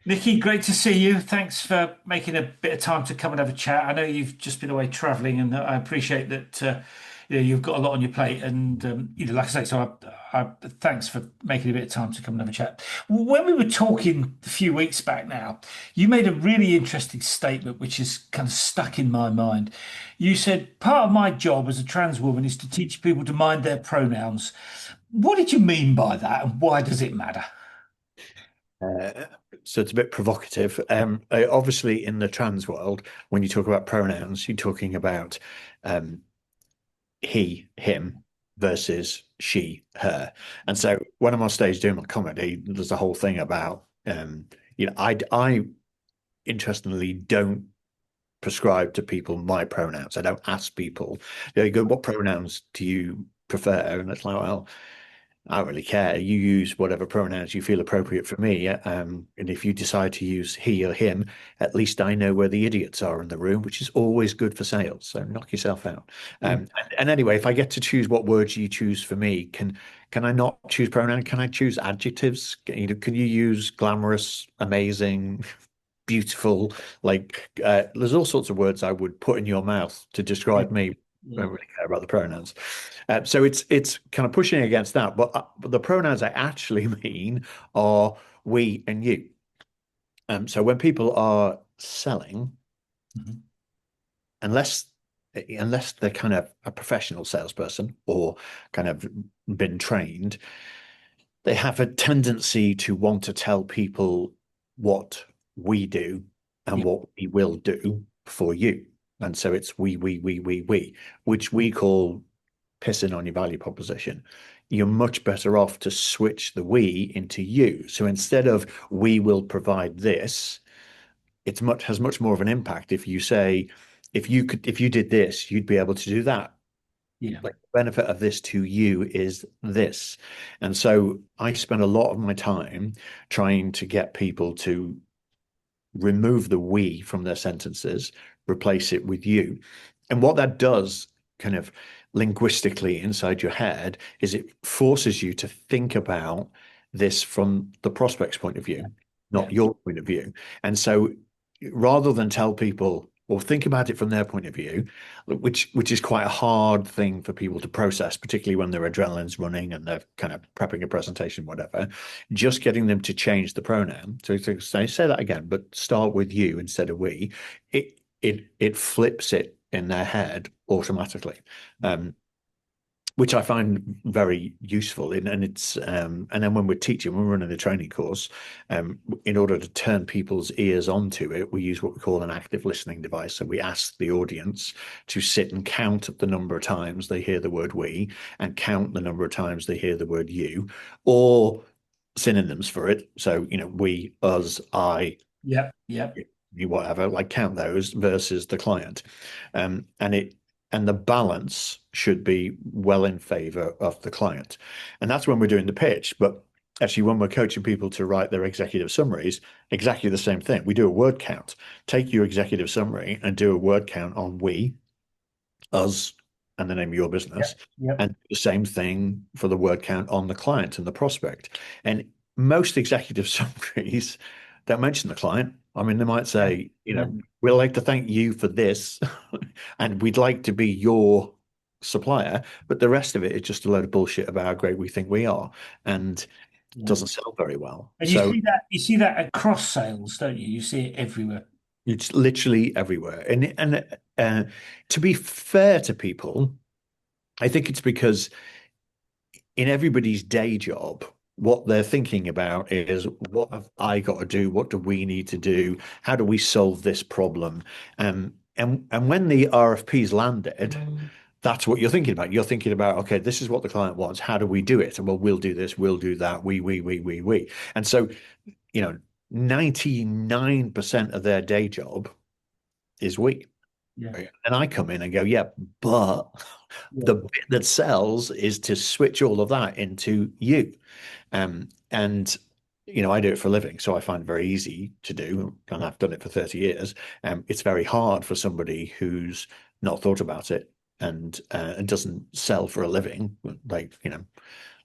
Nicci, great to see you. Thanks for making a bit of time to come and have a chat. I know you've just been away travelling, and I appreciate that you've got a lot on your plate. And like I say, thanks for making a bit of time to come and have a chat. When we were talking a few weeks back now, you made a really interesting statement, which is kind of stuck in my mind. You said part of my job as a trans woman is to teach people to mind their pronouns. What did you mean by that, and why does it matter? Uh, so it's a bit provocative. Obviously, in the trans world, when you talk about pronouns, you're talking about um, he, him versus she, her. And so when I'm on stage doing my comedy, there's a whole thing about, I interestingly don't prescribe to people my pronouns. I don't ask people, they go, what pronouns do you prefer? And it's like, well, I don't really care. You use whatever pronouns you feel appropriate for me. And if you decide to use he or him, at least I know where the idiots are in the room, which is always good for sales. So knock yourself out. And anyway, if I get to choose what words you choose for me, can I not choose pronoun? Can I choose adjectives? Can you use glamorous, amazing, beautiful? There's all sorts of words I would put in your mouth to Yeah. describe me. I Yeah. don't really care about the pronouns. So it's kind of pushing against that. But the pronouns I actually mean are we and you. So when people are selling, Mhm. unless unless they're kind of a professional salesperson or kind of been trained, they have a tendency to want to tell people what we do and Yeah. what we will do for you. And so it's we, which we call pissing on your value proposition. You're much better off to switch the we into you. So instead of we will provide this, it's much has much more of an impact if you say, if you did this, you'd be able to do that. Yeah. Like the benefit of this to you is this. And so I spend a lot of my time trying to get people to remove the we from their sentences, replace it with you. And what that does kind of linguistically inside your head is it forces you to think about this from the prospect's point of view, not Yeah. your point of view. And so rather than tell people or think about it from their point of view, which is quite a hard thing for people to process, particularly when their adrenaline's running and they're kind of prepping a presentation, whatever, just getting them to change the pronoun. So to say that again, but start with you instead of we, it flips it in their head automatically. Um, which I find very useful. And it's and then when we're teaching, when we're running the training course, in order to turn people's ears onto it, we use what we call an active listening device. So we ask the audience to sit and count the number of times they hear the word we and count the number of times they hear the word you, or synonyms for it. So, we, us, I, Yeah. Yeah. you, whatever, like count those versus the client. And the balance should be well in favor of the client. And that's when we're doing the pitch. But actually, when we're coaching people to write their executive summaries, exactly the same thing. We do a word count. Take your executive summary and do a word count on we, us, and the name of your Yeah. business. Yeah. And the same thing for the word count on the client and the prospect. And most executive summaries don't mention the client. I mean, they might Yeah. say, Yeah. we'd like to thank you for this, and we'd like to be your supplier. But the rest of it is just a load of bullshit about how great we think we are, and Yeah. doesn't sell very well. And So you see that across sales, don't you? You see it everywhere. it's literally everywhere. And to be fair to people, I think it's because in everybody's day job, what they're thinking about is what have I got to do? What do we need to do? How do we solve this problem? And when the RFP's landed, that's what you're thinking about. You're thinking about, okay, this is what the client wants. How do we do it? And well, we'll do this, we'll do that, we. And so, you know, 99% of their day job is we. Yeah. And I come in and go, yeah, but Yeah. the bit that sells is to switch all of that into you. And I do it for a living, so I find it very easy to do, and I've done it for 30 years. It's very hard for somebody who's not thought about it and doesn't sell for a living, like,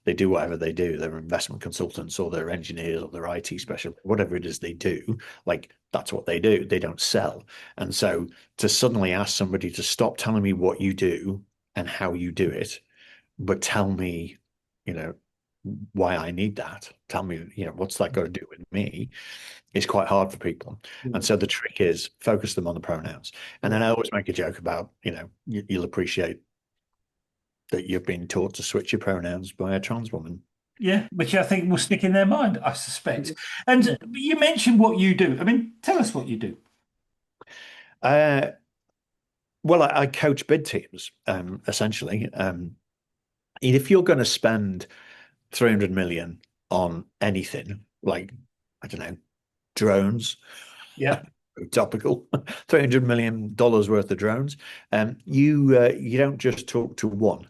They do whatever they do. They're investment consultants or they're engineers or they're IT specialists, whatever it is they do. Like that's what they do. They don't sell. And so to suddenly ask somebody to stop telling me what you do and how you do it, but tell me, you know, why I need that. Tell me, what's that got to do with me? Is quite hard for people. And so the trick is focus them on the pronouns. And then I always make a joke about, you'll appreciate that you've been taught to switch your pronouns by a trans woman. Yeah, which I think will stick in their mind, I suspect. And you mentioned what you do. I mean, tell us what you do. Uh, well, I coach bid teams, essentially. If you're going to spend 300 million on anything, like, I don't know, drones, Yeah. topical, $300 million worth of drones, you don't just talk to one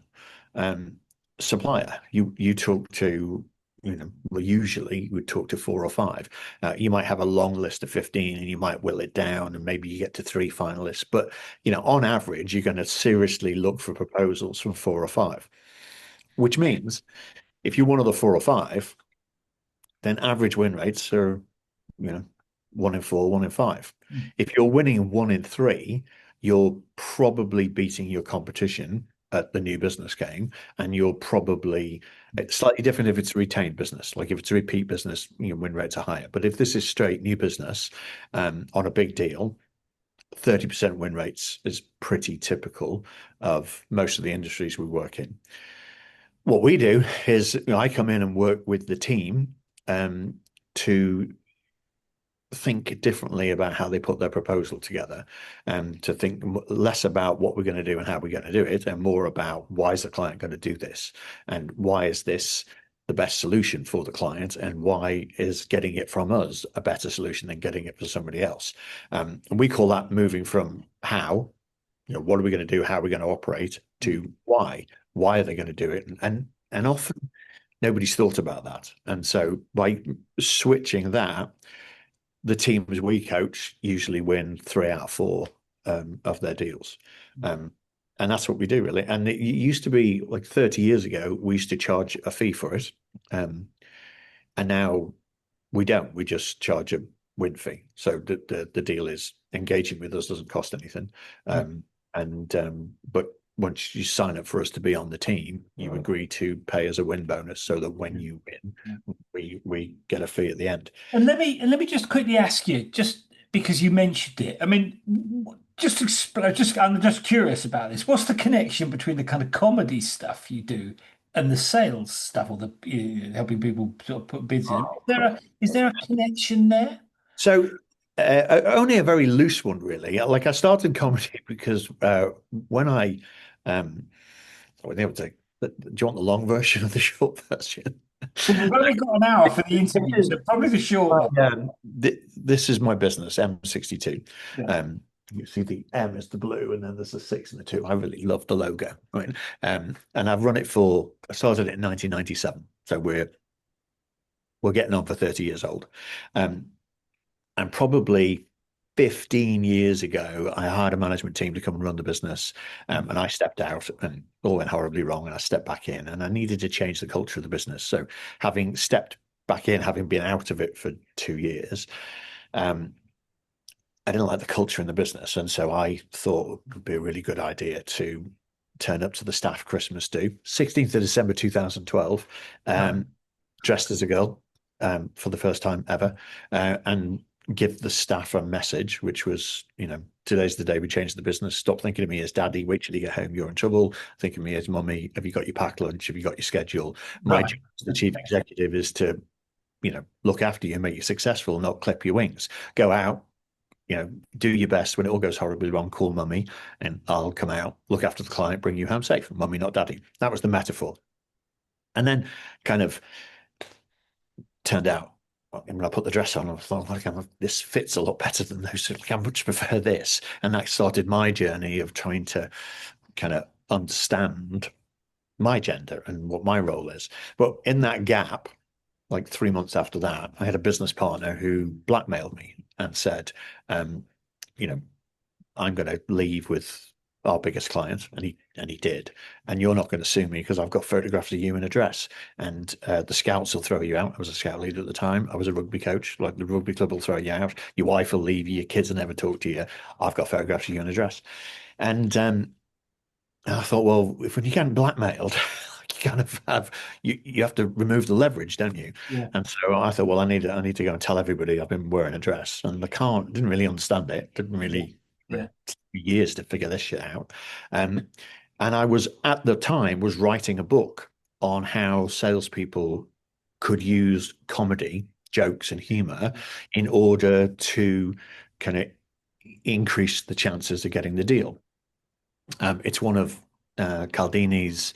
supplier. You talk to, well, usually you would talk to four or five. You might have a long list of 15 and you might whittle it down and maybe you get to three finalists. But, on average, you're going to seriously look for proposals from four or five, which means if you're one of the four or five, then average win rates are, 1 in 4, 1 in 5. If you're winning 1 in 3, you're probably beating your competition at the new business game, and it's slightly different if it's a retained business. Like if it's a repeat business, win rates are higher. But if this is straight new business on a big deal, 30% win rates is pretty typical of most of the industries we work in. What we do is I come in and work with the team to think differently about how they put their proposal together, and to think less about what we're going to do and how we're going to do it, and more about why is the client going to do this, and why is this the best solution for the client, and why is getting it from us a better solution than getting it from somebody else. And we call that moving from how, what are we going to do, how are we going to operate, to why are they going to do it, and often nobody's thought about that. And so by switching that, the teams we coach usually win 3 out of 4 of their deals. And that's what we do, really. And it used to be like 30 years ago, we used to charge a fee for it. And now we don't. We just charge a win fee. So the deal is engaging with us doesn't cost anything. But once you sign up for us to be on the team, you agree to pay us a win bonus so that when you win, we get a fee at the end. And let me just quickly ask you, just because you mentioned it. I mean, just explain. I'm just curious about this. What's the connection between the kind of comedy stuff you do and the sales stuff, or the helping people sort of put bids in? Is there a connection there? So only a very loose one, really. Like I started comedy because when I do you want the long version or the short version? Well, we've only got an hour for the interview, so probably the short one. This is my business, M62. Yeah. You see the M is the blue, and then there's a 6 and a 2. I really love the logo, right? And I've run it I started it in 1997, so we're getting on for 30 years old. And probably 15 years ago, I hired a management team to come and run the business. And I stepped out and all went horribly wrong. And I stepped back in and I needed to change the culture of the business. So having stepped back in, having been out of it for 2 years, I didn't like the culture in the business. And so I thought it would be a really good idea to turn up to the staff Christmas do, 16th of December 2012, dressed as a girl for the first time ever, and give the staff a message, which was, today's the day we change the business. Stop thinking of me as daddy. Wait till you get home. You're in trouble. Think of me as mummy. Have you got your packed lunch? Have you got your schedule? My job as the chief executive is to, look after you and make you successful, not clip your wings. Go out, do your best. When it all goes horribly wrong, call mummy and I'll come out, look after the client, bring you home safe. Mummy, not daddy. That was the metaphor. And then kind of turned out, when I put the dress on, I thought, this fits a lot better than those. I much prefer this. And that started my journey of trying to kind of understand my gender and what my role is. But in that gap, like 3 months after that, I had a business partner who blackmailed me and said, I'm going to leave with our biggest client. And he And he did. And you're not going to sue me because I've got photographs of you in a dress. And the scouts will throw you out. I was a scout leader at the time. I was a rugby coach. Like the rugby club will throw you out. Your wife will leave you. Your kids will never talk to you. I've got photographs of you in a dress. And I thought, well, if when you get blackmailed, you kind of have you have to remove the leverage, don't you? Yeah. And so I thought, well, I need to go and tell everybody I've been wearing a dress, and didn't really understand it, didn't Yeah. really Yeah. years to figure this shit out. Um, and I was at the time was writing a book on how salespeople could use comedy, jokes, and humor in order to kind of increase the chances of getting the deal. It's one of Caldini's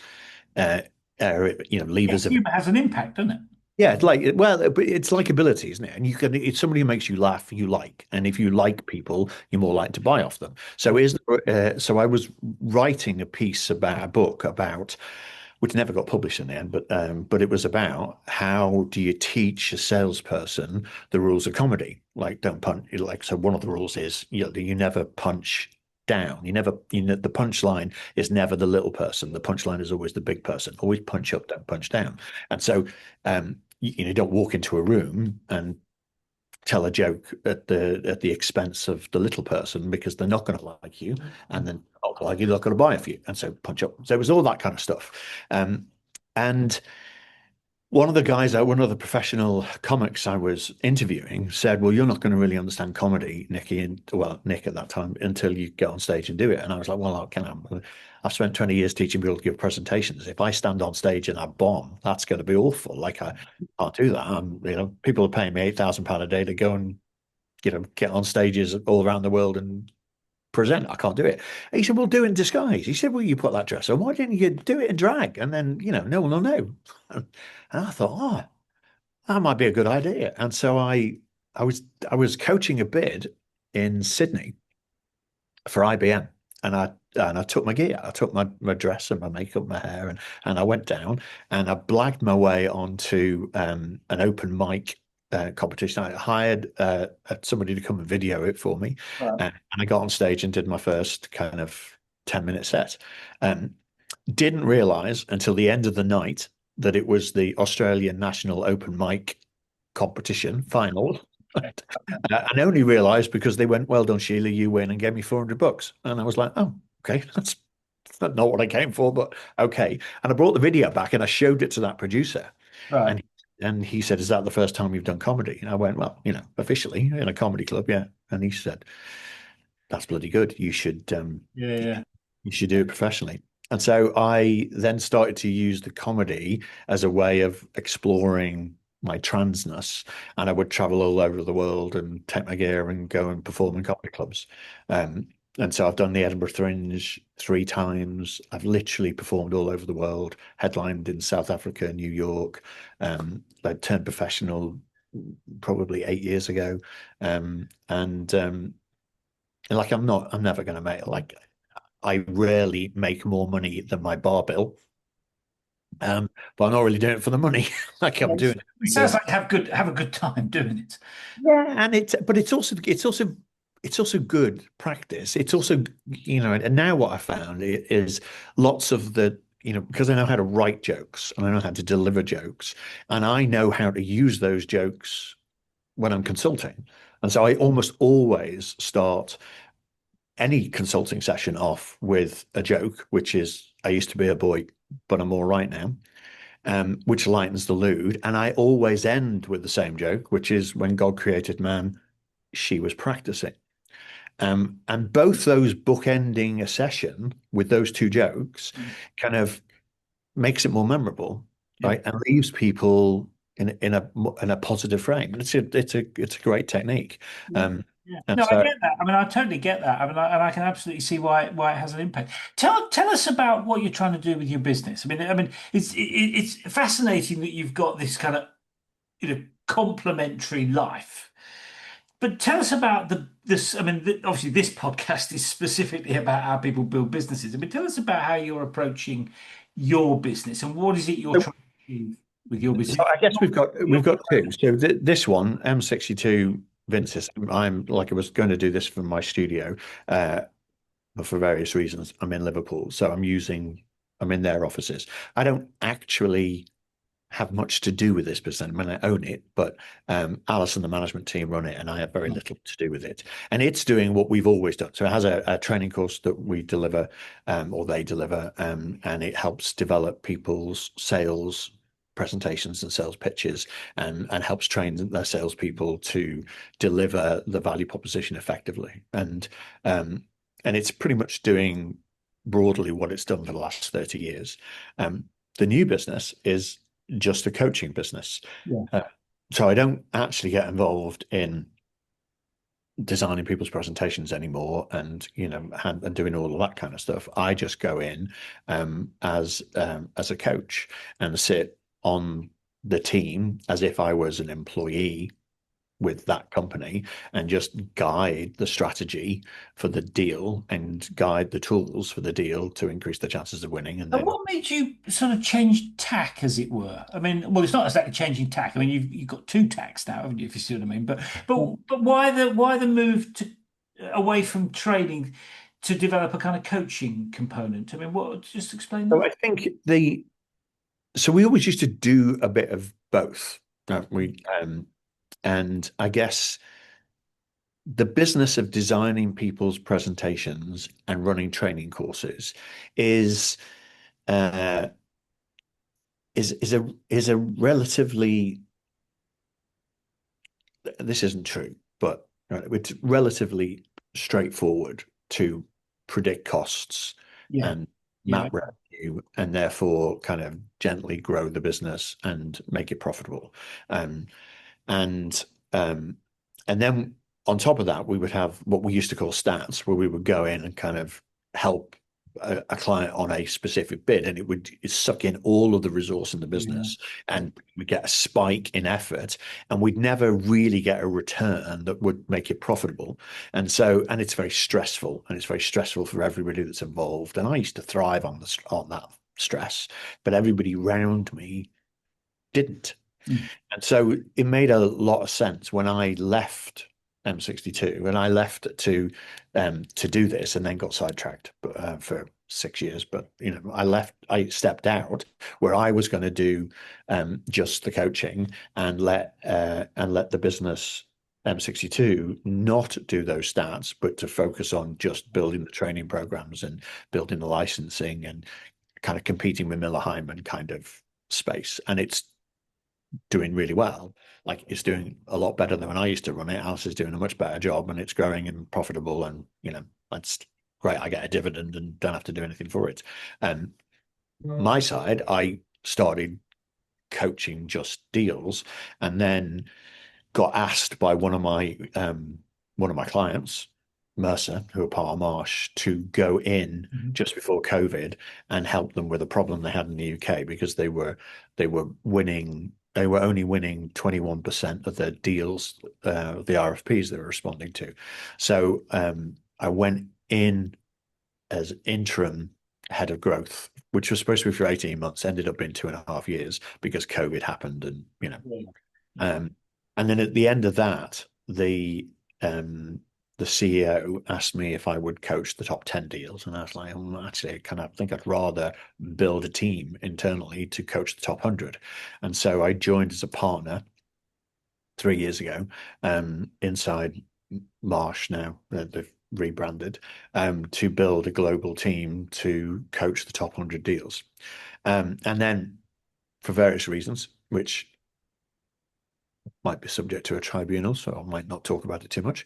uh, Yeah. levers of Humor has an impact, doesn't it? yeah. It's like it's likability, isn't it? And it's somebody who makes you laugh, you like, and if you like people, you're more likely to buy off them. So I was writing a piece about a book about which never got published in the end, but it was about how do you teach a salesperson the rules of comedy? Like don't punch. Like so, one of the rules is you never punch down. The punchline is never the little person. The punchline is always the big person. Always punch up, don't punch down. And so, you don't walk into a room and tell a joke at the expense of the little person because they're not going to like you, and then like you're not going to buy a you, and so punch up. So it was all that kind of stuff, and one of the professional comics I was interviewing said, "Well, you're not going to really understand comedy, Nicky, and well, Nick at that time, until you get on stage and do it." And I was like, "Well, I've spent 20 years teaching people to give presentations. If I stand on stage and I bomb, that's going to be awful. Like I can't do that. People are paying me £8,000 a day to go and get on stages all around the world and present. I can't do it." He said, "Well, do it in disguise." He said, "Well, you put that dress on. Why didn't you do it in drag? And then, no one will know." And I thought, oh, that might be a good idea. And so I was I was coaching a bid in Sydney for IBM. And I took my gear. I took my dress and my makeup, my hair, and I went down and I blagged my way onto an open mic competition. I hired somebody to come and video it for me, Right. and I got on stage and did my first kind of 10-minute set. Um, didn't realize until the end of the night that it was the Australian National Open Mic competition final. And only realized because they went, "Well done, Sheila, you win," and gave me $400. And I was like, "Oh, okay, that's not what I came for, but okay." And I brought the video back and I showed it to that producer. Right. And he said, "Is that the first time you've done comedy?" And I went, "Well, officially in a comedy club, yeah." And he said, "That's bloody good. Yeah. Yeah. You should do it professionally." And so I then started to use the comedy as a way of exploring my transness. And I would travel all over the world and take my gear and go and perform in comedy clubs. Um, and so I've done the Edinburgh Fringe 3 times. I've literally performed all over the world, headlined in South Africa, New York. I turned professional probably 8 years ago. Like I'm never going to make like I rarely make more money than my bar bill. But I'm not really doing it for the money. Like I'm doing it It sounds because like have a good time doing it. yeah, and it's also good practice. It's also and now what I found is lots of the because I know how to write jokes and I know how to deliver jokes and I know how to use those jokes when I'm consulting. And so I almost always start any consulting session off with a joke, which is I used to be a boy, but I'm all right now, which lightens the mood. And I always end with the same joke, which is when God created man, she was practicing. And both those bookending a session with those two jokes kind of makes it more memorable, Yeah. right? And leaves people in a positive frame. And it's a great technique. Yeah. Um, Yeah. and No, I so get that. I mean, I totally get that. I mean, and I can absolutely see why it has an impact. Tell us about what you're trying to do with your business. I mean, it's fascinating that you've got this kind of complementary life. But tell us about this. I mean, obviously, this podcast is specifically about how people build businesses. I mean, tell us about how you're approaching your business and what is it you're trying to achieve with your So business. I guess we've got two. So this one, M62 Vinces, I'm like I was going to do this from my studio. but for various reasons, I'm in Liverpool. So I'm in their offices. I don't actually have much to do with this business. I mean, I own it, but Alice and the management team run it, and I have very little to do with it. And it's doing what we've always done. So it has a training course that we deliver, or they deliver, and it helps develop people's sales presentations and sales pitches, and helps train their salespeople to deliver the value proposition effectively. And it's pretty much doing broadly what it's done for the last 30 years. The new business is just a coaching business. Yeah. So I don't actually get involved in designing people's presentations anymore, and and doing all of that kind of stuff. I just go in as a coach and sit on the team as if I was an employee with that company, and just guide the strategy for the deal and guide the tools for the deal to increase the chances of winning. And And then what made you sort of change tack, as it were? I mean, well, it's not exactly changing tack. I mean, you've got two tacks now, haven't you? If you see what I mean. But why the move to away from trading to develop a kind of coaching component? I mean, what? Just explain so that. I think we always used to do a bit of both, don't we? And I guess the business of designing people's presentations and running training courses is uh, is a relatively, this isn't true, but it's relatively straightforward to predict costs Yeah. and Yeah. map revenue, and therefore kind of gently grow the business and make it profitable. Um, and um, and then on top of that, we would have what we used to call stats, where we would go in and kind of help a client on a specific bid, and it would suck in all of the resource in the Yeah. business, and we get a spike in effort, and we'd never really get a return that would make it profitable. And it's very stressful, and it's very stressful for everybody that's involved. And I used to thrive on that stress, but everybody around me didn't. Mm. And so it made a lot of sense when I left M62, and I left to do this, and then got sidetracked for 6 years. But I stepped out where I was going to do just the coaching, and let the business M62 not do those stats, but to focus on just building the training programs and building the licensing and kind of competing with Miller Heiman kind of space. And it's doing really well. Like, it's doing a lot better than when I used to run it. Alice is doing a much better job, and it's growing and profitable, and that's great. I get a dividend and don't have to do anything for it. And my side, I started coaching just deals, and then got asked by one of my clients, Mercer, who are part of Marsh, to go in Mhm. just before COVID and help them with a problem they had in the UK, because they were winning. They were only winning 21% of their deals, the RFPs they were responding to. So I went in as interim head of growth, which was supposed to be for 18 months, ended up being 2.5 years because COVID happened, and Yeah. um, and then at the end of that, the CEO asked me if I would coach the top 10 deals. And I was like, actually, I kind of think I'd rather build a team internally to coach the top 100. And so I joined as a partner 3 years ago, inside Marsh now. They've rebranded, to build a global team to coach the top 100 deals. And then, for various reasons, which might be subject to a tribunal, so I might not talk about it too much.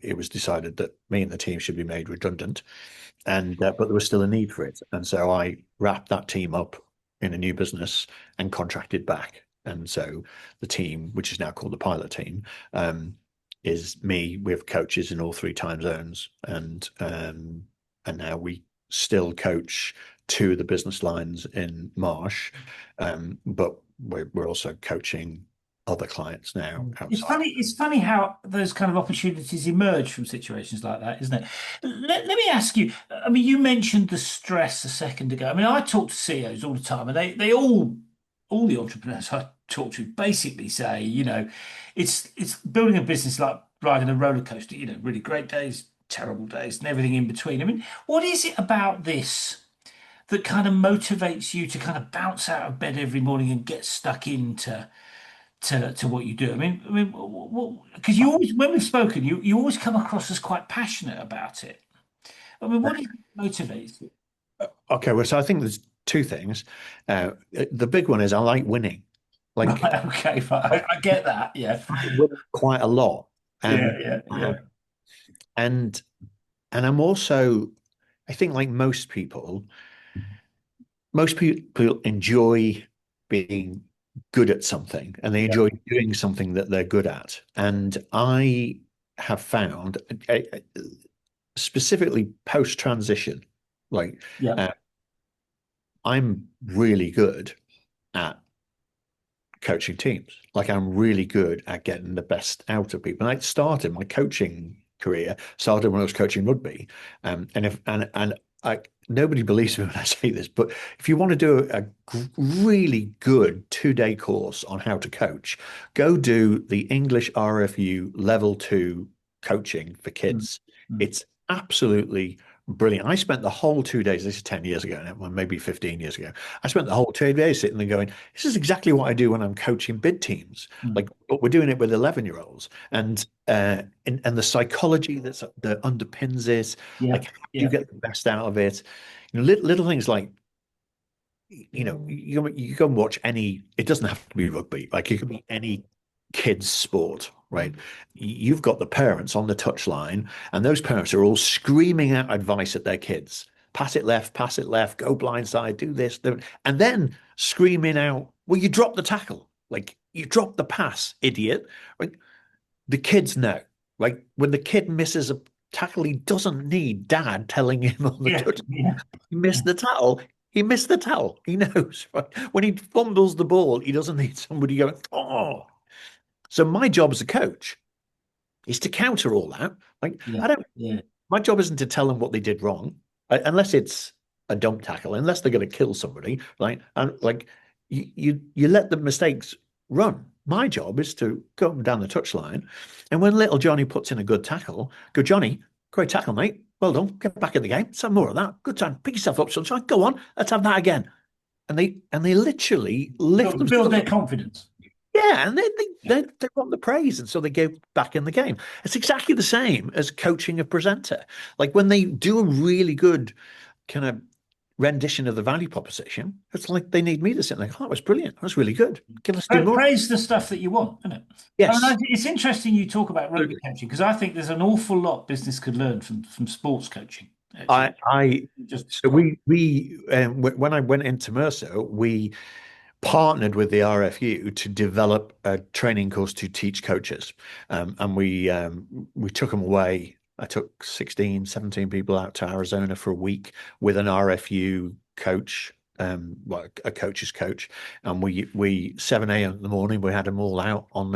It was decided that me and the team should be made redundant, and but there was still a need for it, and so I wrapped that team up in a new business and contracted back. And so the team, which is now called the pilot team, is me with coaches in all three time zones, and now we still coach two of the business lines in Marsh, but we're also coaching other clients now It's outside. funny. It's funny how those kind of opportunities emerge from situations like that, isn't it? Let me ask you. I mean, you mentioned the stress a second ago. I mean, I talk to CEOs all the time, and they all the entrepreneurs I talk to basically say, it's building a business like riding a roller coaster. Really great days, terrible days and everything in between. I mean, what is it about this that kind of motivates you to kind of bounce out of bed every morning and get stuck into to what you do? I mean, because you always, when we've spoken, you always come across as quite passionate about it. I mean, what is it that motivates you? Okay, well, so I think there's two things. The big one is I like winning. Like Right, okay, fine. I get that. Yeah, I win quite a lot. yeah, Um, yeah, yeah, and and I'm also, I think like most people enjoy being good at something and they yeah, enjoy doing something that they're good at. And I have found, specifically post transition, like yeah, uh, I'm really good at coaching teams. Like I'm really good at getting the best out of people. And I started my coaching career started when I was coaching rugby. And I nobody believes me when I say this, but if you want to do a really good 2-day course on how to coach, go do the English RFU level 2 coaching for mm, kids. mm, It's absolutely brilliant. I spent the whole 2 days, this is 10 years ago now, well, maybe 15 years ago. I spent the whole 2 days sitting there going, this is exactly what I do when I'm coaching bid teams. mm. Like, but we're doing it with 11-year-olds, and the psychology that underpins it, Yeah, like how you yeah, get the best out of it. Little things like, you go and watch any. It doesn't have to be rugby. Like it could be any kids sport, right? You've got the parents on the touchline, and those parents are all screaming out advice at their kids. Pass it left, go blindside, do this, and then screaming out, well, you dropped the tackle. Like you dropped the pass, idiot. Like the kids know. Like when the kid misses a tackle, he doesn't need dad telling him on the yeah, touch. yeah, He missed the tackle. He missed the tackle. He knows. Right? When he fumbles the ball, he doesn't need somebody going, oh. So my job as a coach is to counter all that. Like yeah, I don't. yeah, My job isn't to tell them what they did wrong, unless it's a dump tackle, unless they're going to kill somebody, right? And like you let the mistakes run. My job is to go up and down the touchline, and when little Johnny puts in a good tackle, go Johnny, great tackle, mate. Well done. Get back in the game. Some more of that. Good time. Pick yourself up, sunshine. Go on. Let's have that again. And they literally lift build themselves their up. confidence. Yeah, and they want the praise, and so they go back in the game. It's exactly the same as coaching a presenter. Like when they do a really good kind of rendition of the value proposition, it's like they need me to sit there. Oh, that was brilliant. That was really good. Okay, let's do more. Praise the stuff that you want, isn't it? I mean, Yes. it's interesting you talk about rugby coaching because I think there's an awful lot business could learn from sports coaching. Actually, I just so describe. we when I went into Mercer, we partnered with the RFU to develop a training course to teach coaches. And we took them away. I took 16, 17 people out to Arizona for a week with an RFU coach, well, a coach's coach. And we 7 a.m. in the morning, we had them all out on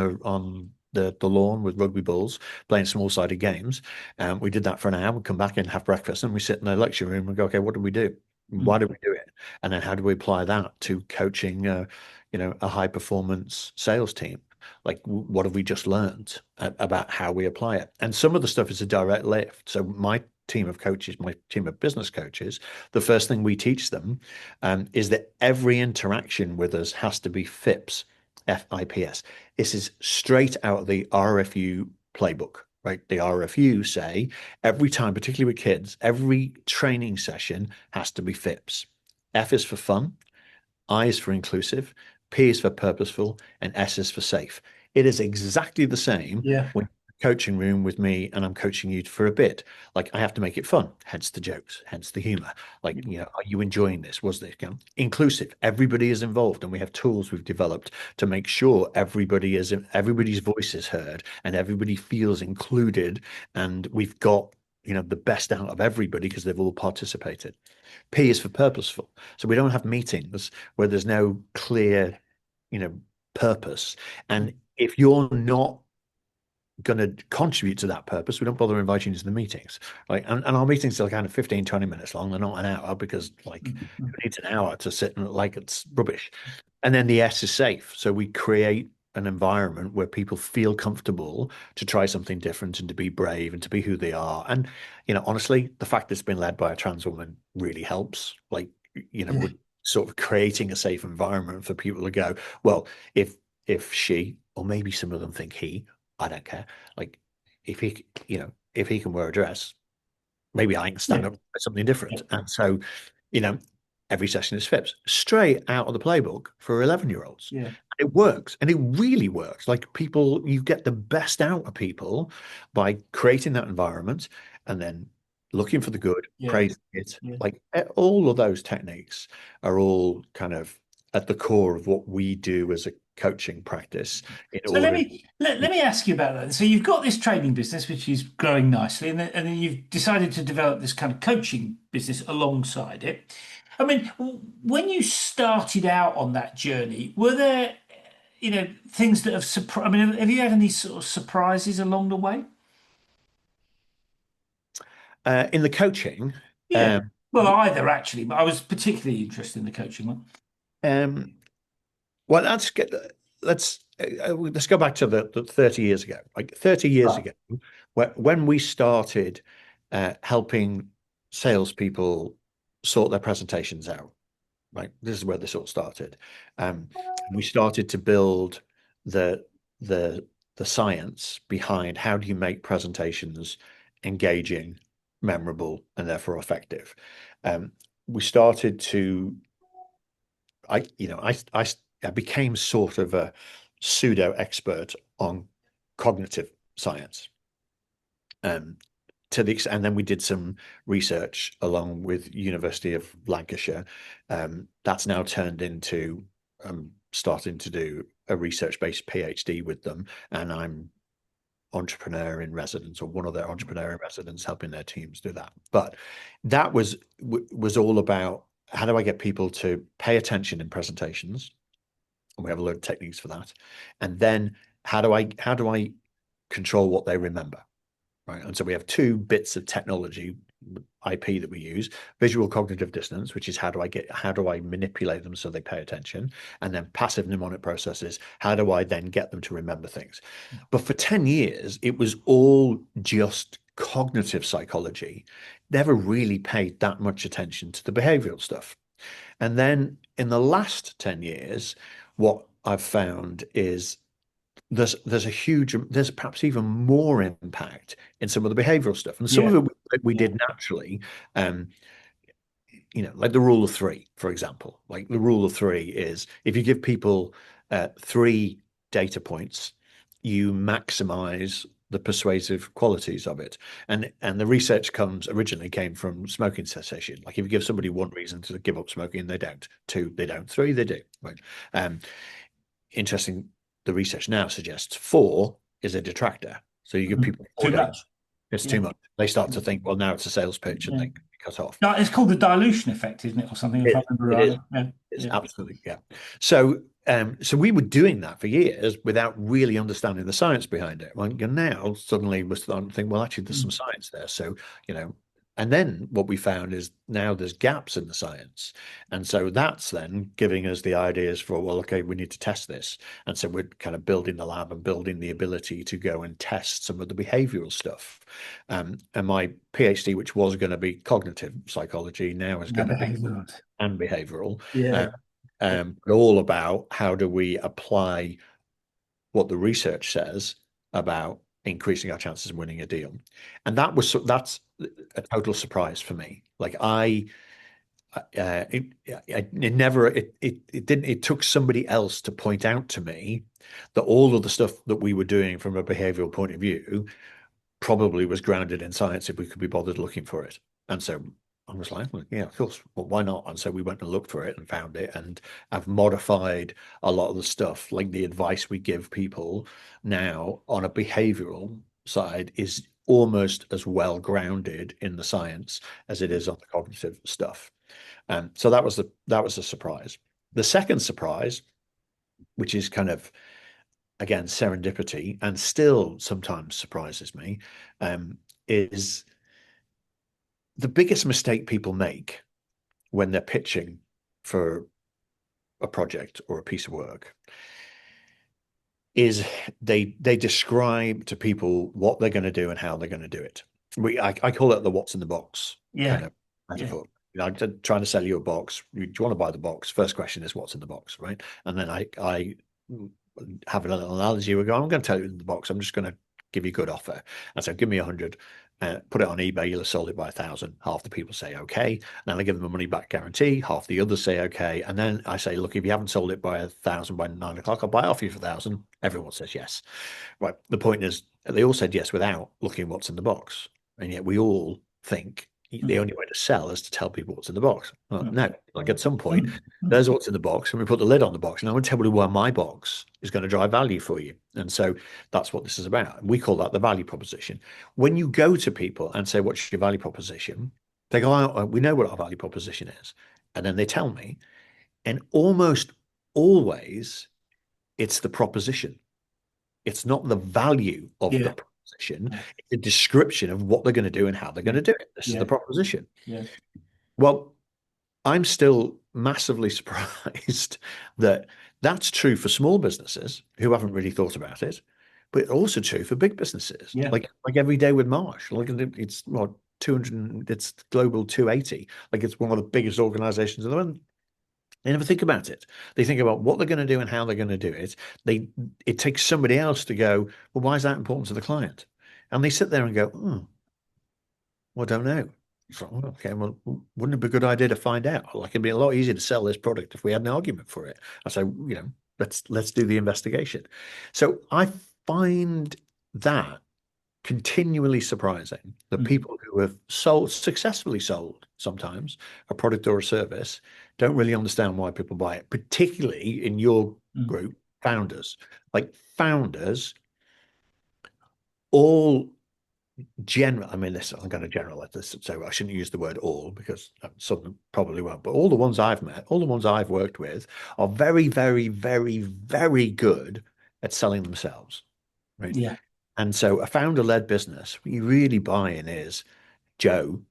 the lawn with rugby balls, playing small-sided games. We did that for an hour. We come back in, have breakfast, and we sit in the lecture room and go, okay, what do we do? Why Mm. do we do it? And then how do we apply that to coaching, a high performance sales team? Like, what have we just learned about how we apply it? And some of the stuff is a direct lift. So my team of coaches, my team of business coaches, the first thing we teach them is that every interaction with us has to be FIPS, FIPS. This is straight out of the RFU playbook. Right, the RFU say every time, particularly with kids, every training session has to be FIPS. F is for fun, I is for inclusive, P is for purposeful, and S is for safe. It is exactly the same Yeah. when you're in a coaching room with me and I'm coaching you for a bit. Like I have to make it fun, hence the jokes, hence the humor. Like, are you enjoying this? Was this inclusive? Everybody is involved, and we have tools we've developed to make sure everybody's voice is heard and everybody feels included, and we've got the best out of everybody because they've all participated. P is for purposeful. So we don't have meetings where there's no clear, you know, purpose. And if you're not going to contribute to that purpose, we don't bother inviting you to the meetings. Right. And our meetings are kind of 15, 20 minutes long. They're not an hour because like Mm. who needs an hour to sit and like it's rubbish. And then the S is safe. So we create an environment where people feel comfortable to try something different and to be brave and to be who they are. And, honestly, the fact that it's been led by a trans woman really helps. Like, Yeah. we're sort of creating a safe environment for people to go, well, if she, or maybe some of them think he, I don't care. Like, if he can wear a dress, maybe I can stand Yeah. up for something Yeah. different. And so, you know, every session is FIPS, straight out of the playbook for 11-year-olds. Yeah. It works, and it really works. Like, people, you get the best out of people by creating that environment and then looking for the good, Yeah. praising it. Yeah. Like, all of those techniques are all kind of at the core of what we do as a coaching practice in So let order. me let me ask you about that. So you've got this training business which is growing nicely, and then you've decided to develop this kind of coaching business alongside it. I mean, when you started out on that journey, were there, things that have surprised? I mean, have you had any sort of surprises along the way? In the coaching, Yeah. um, Well, either actually, but I was particularly interested in the coaching one. um, well, let's go back to the 30 years ago. Like, 30 years Right. ago, when we started helping salespeople sort their presentations out, right? This is where this all started. Um, we started to build the the the science behind how do you make presentations engaging, memorable, and therefore effective. Um, we started to I, you know, I became sort of a pseudo expert on cognitive science. Um, and then we did some research along with University of Lancashire. That's now turned into starting to do a research-based PhD with them, and I'm entrepreneur in residence, or one of their entrepreneur in residence, helping their teams do that. But that was all about how do I get people to pay attention in presentations, and we have a load of techniques for that. And then how do I control what they remember, right? And so we have two bits of technology, IP, that we use: visual cognitive dissonance, which is how do I manipulate them so they pay attention, and then passive mnemonic processes, how do I then get them to remember things. But for 10 years it was all just cognitive psychology, never really paid that much attention to the behavioral stuff. And then in the last 10 years, what I've found is there's perhaps even more impact in some of the behavioral stuff, and some Yeah. of it we Yeah. did naturally. um like the rule of three, for example. Like, the rule of three is, if you give people three data points, you maximize the persuasive qualities of it. And the research originally came from smoking cessation. Like, if you give somebody one reason to give up smoking, they don't. Two, they don't. Three, they do. Right. um Interesting. The research now suggests four is a detractor. So you give Mhm. people four Too data, much. it's Yeah. too much. They start to think, well, now it's a sales pitch, and Yeah. they cut off. No, it's called the dilution effect, isn't it, or something? If I It remember it is. rightly. Yeah. It's Yeah. absolutely, yeah. So we were doing that for years without really understanding the science behind it. Well, now suddenly we're starting to think, well, actually, there's some Mm. science there. So, you know, and then what we found is now there's gaps in the science. And so that's then giving us the ideas for, well, okay, we need to test this. And so we're kind of building the lab and building the ability to go and test some of the behavioral stuff. And my PhD, which was going to be cognitive psychology, now is No going to be behavior. and behavioral, Yeah. but all about how do we apply what the research says about increasing our chances of winning a deal. And that's a total surprise for me. Like, it never it didn't it took somebody else to point out to me that all of the stuff that we were doing from a behavioral point of view probably was grounded in science if we could be bothered looking for it. And so I was like, well, yeah, of course. Well, why not? And so we went and looked for it and found it, and I've modified a lot of the stuff. Like, the advice we give people now on a behavioral side is almost as well grounded in the science as it is on the cognitive stuff. So that was a surprise. The second surprise, which is kind of, again, serendipity, and still sometimes surprises me, is the biggest mistake people make when they're pitching for a project or a piece of work is they describe to people what they're going to do and how they're going to do it. I call it the what's in the box kind Yeah. of Yeah. metaphor. I'm trying to sell you a box. Do you want to buy the box? First question is what's in the box, right? And then I have an analogy. We go, I'm going to tell you in the box. I'm just going to give you a good offer. And so give me 100, put it on eBay. You'll have sold it by 1,000. Half the people say okay. And then I give them a money back guarantee. Half the others say okay. And then I say, look, if you haven't sold it by 1,000 by 9 o'clock, I'll buy it off you for 1,000. Everyone says yes. Right. The point is, they all said yes without looking what's in the box. And yet we all think the Mm, only way to sell is to tell people what's in the box. Well, mm, no, like at some point, mm, mm. there's what's in the box, and we put the lid on the box. And I want to tell you why my box is going to drive value for you. And so that's what this is about. We call that the value proposition. When you go to people and say, what's your value proposition? They go, oh, we know what our value proposition is. And then they tell me, and almost always it's the proposition. It's not the value of the Yeah. proposition. It's a description of what they're going to do and how they're going Yeah. to do it. This is the Yeah. proposition. Yeah. Well, I'm still massively surprised that that's true for small businesses who haven't really thought about it, but also true for big businesses. Yeah. Like every day with Marsh, like it's what 200, it's global 280. Like it's one of the biggest organizations in the world. They never think about it. They think about what they're going to do and how they're going to do it. It takes somebody else to go, well, why is that important to the client? And they sit there and go, oh, well, I don't know. It's like, well, okay, well, wouldn't it be a good idea to find out? Like, it'd be a lot easier to sell this product if we had an argument for it. I say, let's do the investigation. So I find that continually surprising that Mm, people who have successfully sold sometimes a product or a service don't really understand why people buy it, particularly in your mm. group, founders. Like founders, all general, I mean, listen, I'm going to generalize this, so I shouldn't use the word all because some probably won't, but all the ones I've met, all the ones I've worked with are very, very, very, very good at selling themselves, right? Yeah. And so a founder-led business, what you really buy in is Joe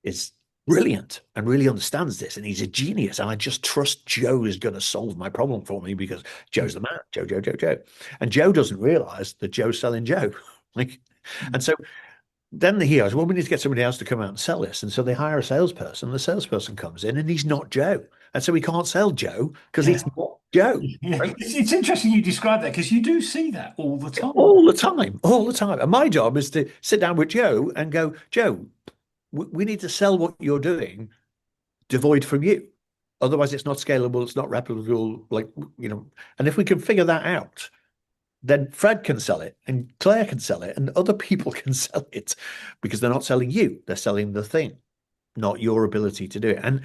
is brilliant and really understands this, and he's a genius. And I just trust Joe is going to solve my problem for me because Mm, Joe's the man. Joe, Joe, Joe, Joe. And Joe doesn't realize that Joe's selling Joe. Like, mm. and so then he goes, well, we need to get somebody else to come out and sell this. And so they hire a salesperson. The salesperson comes in and he's not Joe. And so he can't sell Joe because Yeah. he's not Joe. Yeah. Right? It's interesting you describe that because you do see that all the time. All the time, all the time. And my job is to sit down with Joe and go, Joe, we need to sell what you're doing devoid from you. Otherwise, it's not scalable, it's not replicable. And if we can figure that out, then Fred can sell it and Claire can sell it and other people can sell it because they're not selling you, they're selling the thing, not your ability to do it. And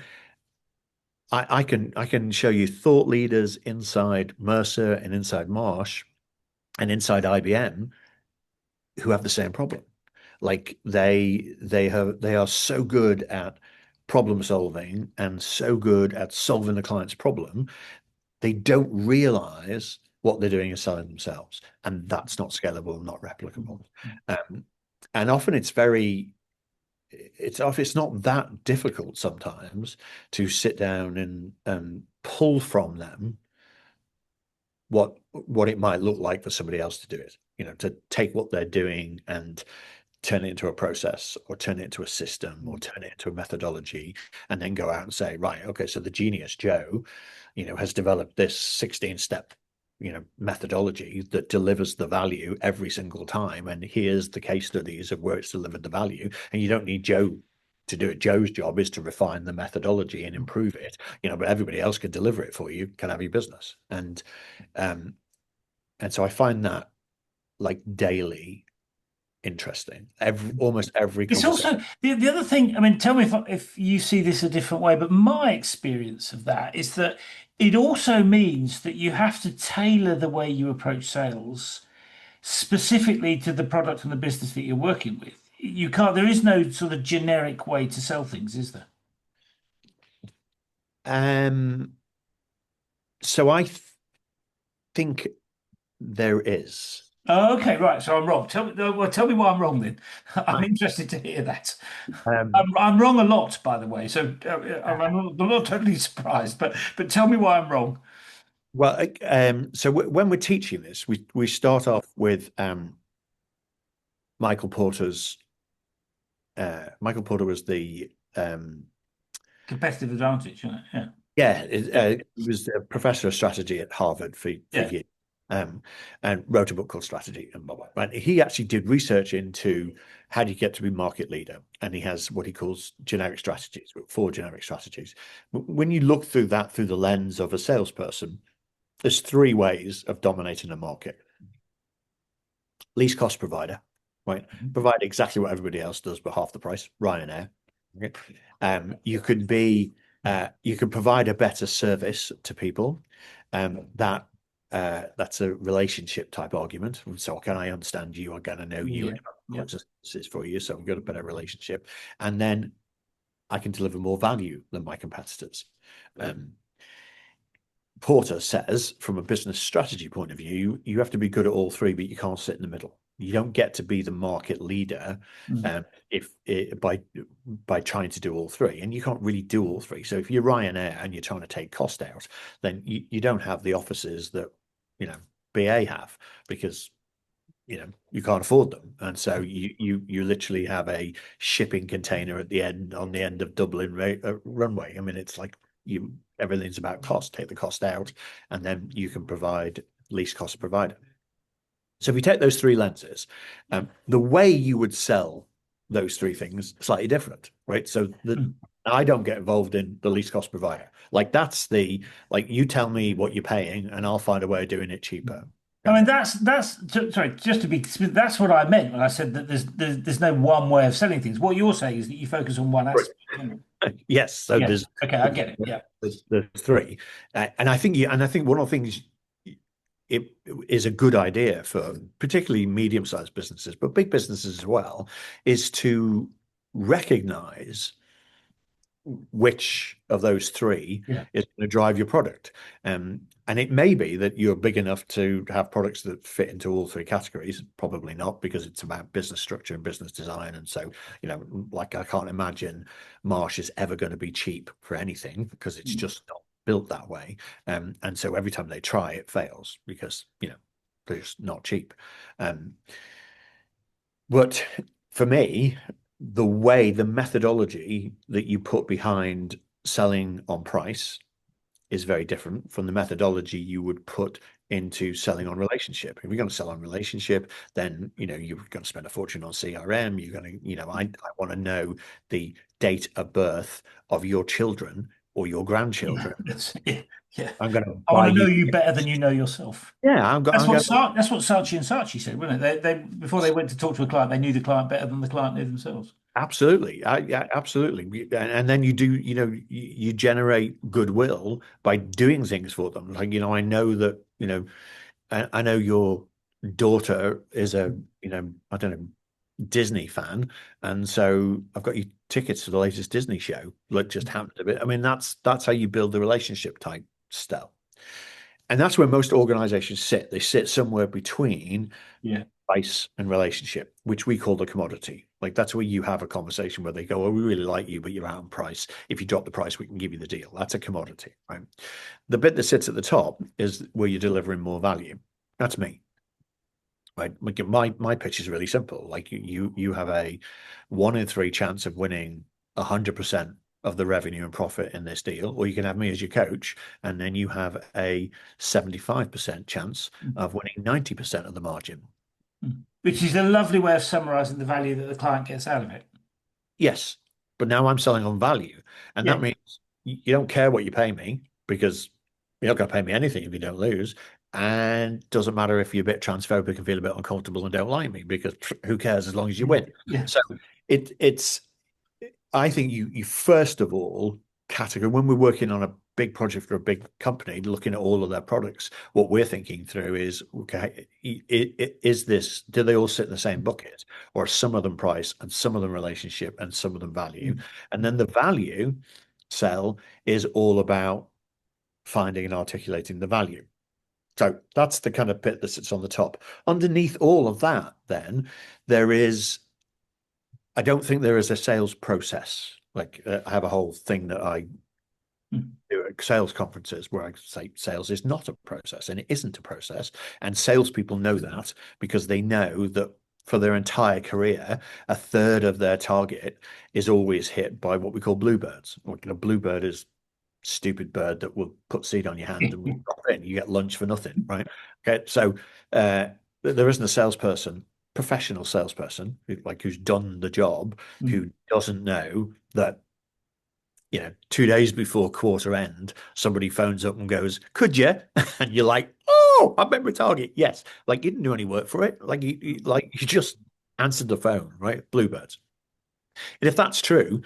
I can show you thought leaders inside Mercer and inside Marsh and inside IBM who have the same problem. Like they are so good at problem solving and so good at solving the client's problem, they don't realize what they're doing is selling themselves, and that's not scalable, not replicable. Mm, Um, and often it's not that difficult sometimes to sit down and pull from them what it might look like for somebody else to do it. To take what they're doing and turn it into a process or turn it into a system or mm, turn it into a methodology and then go out and say, right, okay, so the genius Joe, has developed this 16-step, methodology that delivers the value every single time. And here's the case studies of where it's delivered the value. And you don't need Joe to do it. Joe's job is to refine the methodology and mm. improve it, but everybody else can deliver it for you, can have your business. Um, and so I find that like daily interesting. Almost every It's conversation. also the other thing. I mean, tell me if you see this a different way, but my experience of that is that it also means that you have to tailor the way you approach sales specifically to the product and the business that you're working with. You can't, there is no sort of generic way to sell things, is there? Um, so I think there is. Oh, okay, right. So I'm wrong. Tell me, well, tell me why I'm wrong then. I'm I, interested to hear that. um, I'm wrong a lot, by the way. So I'm not totally surprised, but tell me why I'm wrong. Well, so when we're teaching this, we start off with Michael Porter's. Michael Porter was the Competitive advantage, isn't it? Yeah. yeah, Yeah. he was a professor of strategy at Harvard for Yeah. years, um, and wrote a book called Strategy and blah blah. And he actually did research into how do you get to be market leader, and he has what he calls generic strategies, 4 generic strategies. When you look through that through the lens of a salesperson, there's 3 ways of dominating a market. Least cost provider, right? Mhm. Provide exactly what everybody else does, but half the price. Ryanair. Okay. You could be, you can provide a better service to people. That's a relationship type argument. So can I understand you? I'm going to know you Yeah. and Yeah. products and services for you. So we've got a better relationship, and then I can deliver more value than my competitors. Um, Porter says, from a business strategy point of view, you have to be good at all 3, but you can't sit in the middle. You don't get to be the market leader Mm. if by trying to do all 3, and you can't really do all 3. So if you're Ryanair and you're trying to take cost out, then you don't have the offices that you know BA have because you can't afford them, and so you literally have a shipping container at the end on the end of Dublin runway. I mean, it's like you everything's about cost. Take the cost out, and then you can provide least cost provider. So if you take those 3 lenses, the way you would sell those 3 things slightly different, right? So the Mm. I don't get involved in the least cost provider. Like that's the like you tell me what you're paying, and I'll find a way of doing it cheaper. I mean, sorry, just to be that's what I meant when I said that there's no one way of selling things. What you're saying is that you focus on one Right. aspect. Isn't it? Yes, so Yeah. Okay, I get it. Yeah. there's 3, and I think one of the things it is a good idea for particularly medium-sized businesses, but big businesses as well, is to recognize which of those 3 Yeah. is going to drive your product. And it may be that you're big enough to have products that fit into all 3 categories. Probably not, because it's about business structure and business design. And so, like I can't imagine Marsh is ever going to be cheap for anything because it's Mm. just not built that way. And so every time they try, it fails because, they're just not cheap. Um, but for me, the methodology that you put behind selling on price is very different from the methodology you would put into selling on relationship. If you're going to sell on relationship, then you're going to spend a fortune on CRM. You're going to, I want to know the date of birth of your children or your Yeah. grandchildren. Yeah. Yeah. I'm going to I want buy to know you. you better than you know yourself. Yeah, That's I'm what going to. That's what Saatchi and Saatchi said, wasn't it? They before they went to talk to a client, they knew the client better than the client knew themselves. Absolutely. Yeah, absolutely. And then you do, you generate goodwill by doing things for them. Like, I know that, I know your daughter is a, I don't know, Disney fan. And so I've got you tickets to the latest Disney show. Look, just happened to be. I mean, that's how you build the relationship type stuff. And that's where most organizations sit. They sit somewhere between Yeah. price and relationship, which we call the commodity. Like that's where you have a conversation where they go, "Oh, we really like you, but you're out on price. If you drop the price, we can give you the deal." That's a commodity, right? The bit that sits at the top is where you're delivering more value. That's me, right? Like my pitch is really simple. Like you have a 1 in 3 chance of winning 100% of the revenue and profit in this deal, or you can have me as your coach, and then you have a 75% chance Mm. of winning 90% of the margin. Mm. Which is a lovely way of summarizing the value that the client gets out of it. Yes, but now I'm selling on value, and that Yeah. means you don't care what you pay me because you're not going to pay me anything if you don't lose. And doesn't matter if you're a bit transphobic and feel a bit uncomfortable and don't like me because who cares as long as you Yeah. win. Yeah. So it's I think you first of all category when we're working on a big project for a big company, looking at all of their products, what we're thinking through is, okay, is this, do they all sit in the same bucket, or some of them price and some of them relationship and some of them value? Mm. And then the value sell is all about finding and articulating the value. So that's the kind of bit that sits on the top. Underneath all of that, then there is I don't think there is a sales process. Like I have a whole thing that I Mm. do at sales conferences where I say sales is not a process, and it isn't a process. And salespeople know that because they know that for their entire career, a third of their target is always hit by what we call bluebirds. Bluebird is stupid bird that will put seed on your hand and will drop in. You get lunch for nothing, right? Okay, so there isn't a salesperson, professional salesperson, who's done the job, Mm. who doesn't know that 2 days before quarter end, somebody phones up and goes, "Could you?" And you're like, "Oh, I met my target." Yes, like you didn't do any work for it. Like you just answered the phone, right? Bluebirds. And if that's true,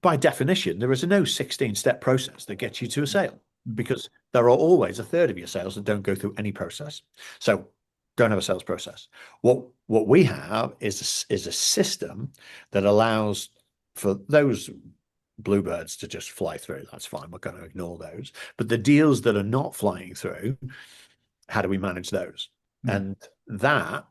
by definition, there is no 16-step process that gets you to a sale, Mm. because there are always a third of your sales that don't go through any process. So don't have a sales process. What we have is a system that allows for those bluebirds to just fly through. That's fine. We're going to ignore those. But the deals that are not flying through, how do we manage those? Mm. And that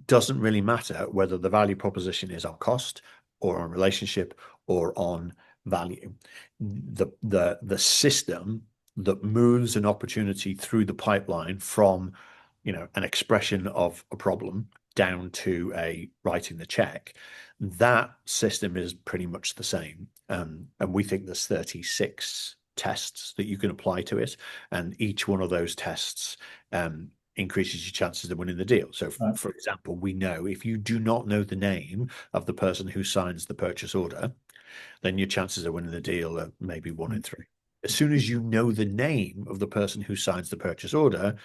doesn't really matter whether the value proposition is on cost or on relationship or on value. The system that moves an opportunity through the pipeline from an expression of a problem down to a writing the check, that system is pretty much the same. And we think there's 36 tests that you can apply to it, and each one of those tests increases your chances of winning the deal. So, Right. for example, we know if you do not know the name of the person who signs the purchase order, then your chances of winning the deal are maybe 1 in 3. As soon as you know the name of the person who signs the purchase order,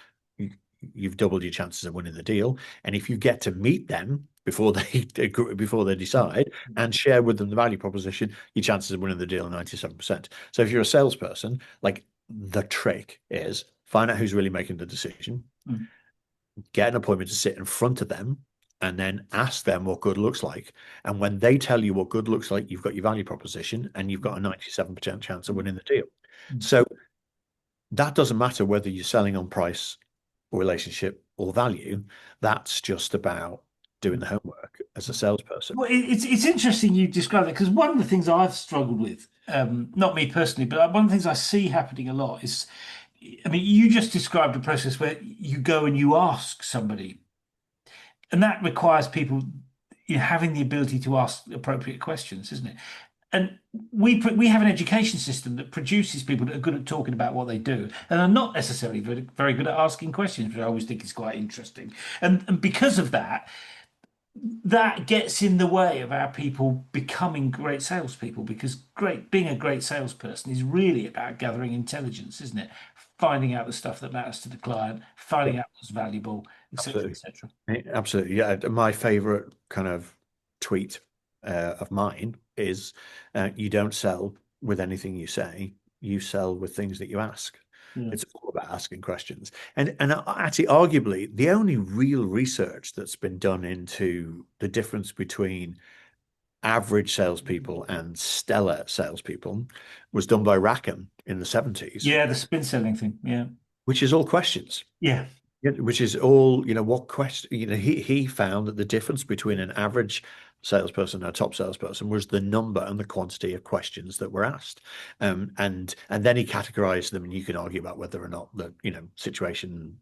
you've doubled your chances of winning the deal. And if you get to meet them before they decide and share with them the value proposition, your chances of winning the deal are 97%. So if you're a salesperson, like, the trick is find out who's really making the decision, Mm. get an appointment to sit in front of them, and then ask them what good looks like. And when they tell you what good looks like, you've got your value proposition and you've got a 97% chance of winning the deal. Mm. So that doesn't matter whether you're selling on price or relationship or value. That's just about doing the homework as a salesperson. Well, it's interesting you describe that, because one of the things I've struggled with, not me personally, but one of the things I see happening a lot is, I mean, you just described a process where you go and you ask somebody, and that requires people, having the ability to ask appropriate questions, isn't it? And we have an education system that produces people that are good at talking about what they do and are not necessarily very good at asking questions, which I always think is quite interesting. And because of that, that gets in the way of our people becoming great salespeople, because being a great salesperson is really about gathering intelligence, isn't it? Finding out the stuff that matters to the client, Yeah, finding out what's valuable, etc., absolutely. etc. Absolutely. Yeah. My favorite kind of tweet of mine is you don't sell with anything you say, you sell with things that you ask. Yeah. It's all about asking questions. And actually, arguably, the only real research that's been done into the difference between average salespeople and stellar salespeople was done by Rackham in the 70s, Yeah, the spin selling thing. Yeah. which is all questions. Yeah. Yeah, which is all, what question, he found that the difference between an average salesperson and a top salesperson was the number and the quantity of questions that were asked. And then he categorized them, and you can argue about whether or not the, situation,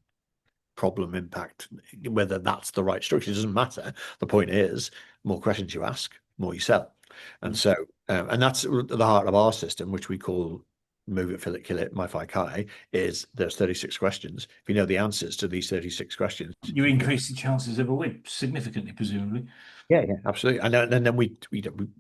problem, impact, whether that's the right structure. It doesn't matter. The point is, more questions you ask, more you sell. And so, and that's the heart of our system, which we call Move It, Fill It, Kill It, My Fi Kai, is there's 36 questions. If you know the answers to these 36 questions, You you can. increase the chances of a win significantly, presumably. Yeah, absolutely. And then we put them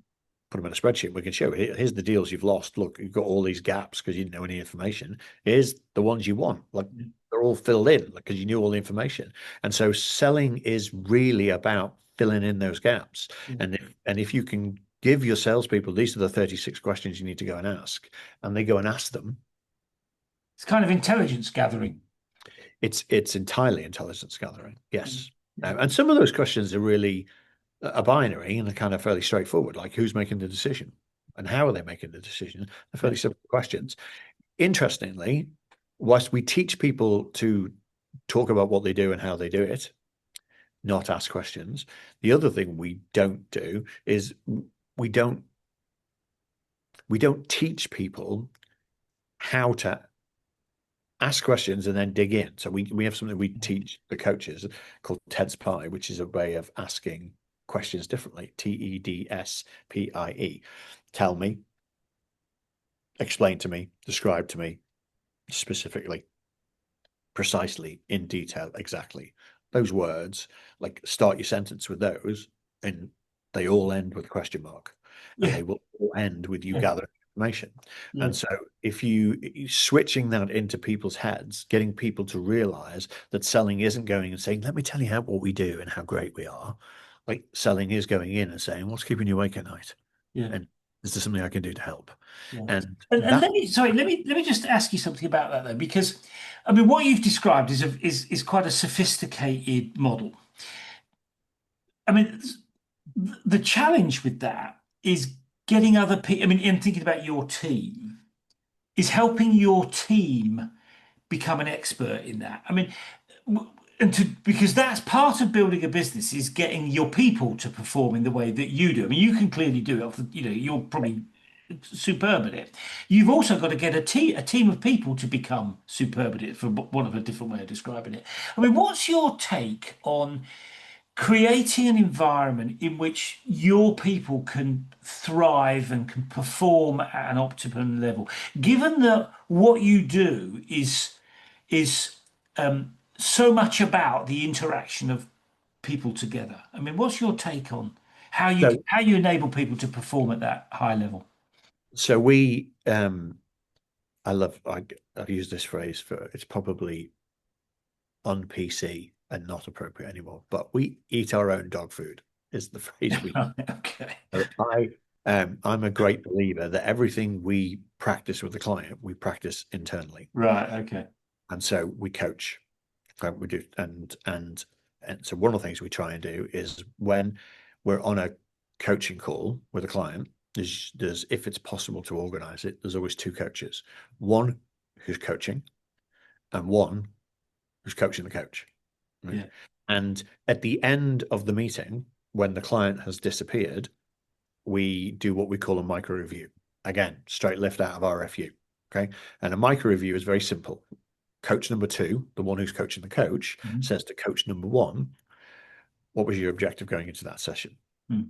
in a spreadsheet. We can show it. Here's the deals you've lost. Look, you've got all these gaps because you didn't know any information. Here's the ones you want. Like, they're all filled in because you knew all the information. And so selling is really about filling in those gaps. Yeah. And if you can give your salespeople, these are the 36 questions you need to go and ask, and they go and ask them, It's kind of intelligence gathering. it's entirely intelligence gathering. Yes. Yeah. And some of those questions are really a binary and are kind of fairly straightforward, like who's making the decision and how are they making the decision? They're Yeah. fairly simple questions. Interestingly, whilst we teach people to talk about what they do and how they do it, not ask questions, the other thing we don't do is we don't we don't teach people how to ask questions and then dig in. So we have something we teach the coaches called TEDSPIE, which is a way of asking questions differently. TEDSPIE. Tell me, explain to me, describe to me specifically, precisely, in detail, exactly. Those words, like start your sentence with those, and they all end with a question mark, and Yeah. they will all end with you Yeah. gathering information. Yeah. And so if you switching that into people's heads, getting people to realize that selling isn't going and saying, let me tell you how what we do and how great we are. Like selling is going in and saying, what's keeping you awake at night? Yeah. And is there something I can do to help? Yeah. And And that let me just ask you something about that though, because I mean, what you've described is quite a sophisticated model. I mean, the challenge with that is getting other people. I mean, in thinking about your team, is helping your team become an expert in that. I mean, and to because that's part of building a business is getting your people to perform in the way that you do. I mean, you can clearly do it. You know, you're probably superb at it. You've also got to get a team of people to become superb at it, for one of a different way of describing it. I mean, what's your take on creating an environment in which your people can thrive and can perform at an optimum level, given that what you do is so much about the interaction of people together? I mean, what's your take on so how you enable people to perform at that high level? so we I've used this phrase for it's probably on PC and not appropriate anymore, but we eat our own dog food is the phrase we use. Okay. So I'm a great believer that everything we practice with the client, we practice internally. Right. Okay. And so we coach. We do and so one of the things we try and do is when we're on a coaching call with a client, there's if it's possible to organize it, there's always two coaches. One who's coaching and one who's coaching the coach. Right? Yeah. And at the end of the meeting, when the client has disappeared, we do what we call a micro review. Again, straight lift out of RFU. Okay. And a micro review is very simple. Coach number two, the one who's coaching the coach, Mhm. says to coach number one, what was your objective going into that session? Mm.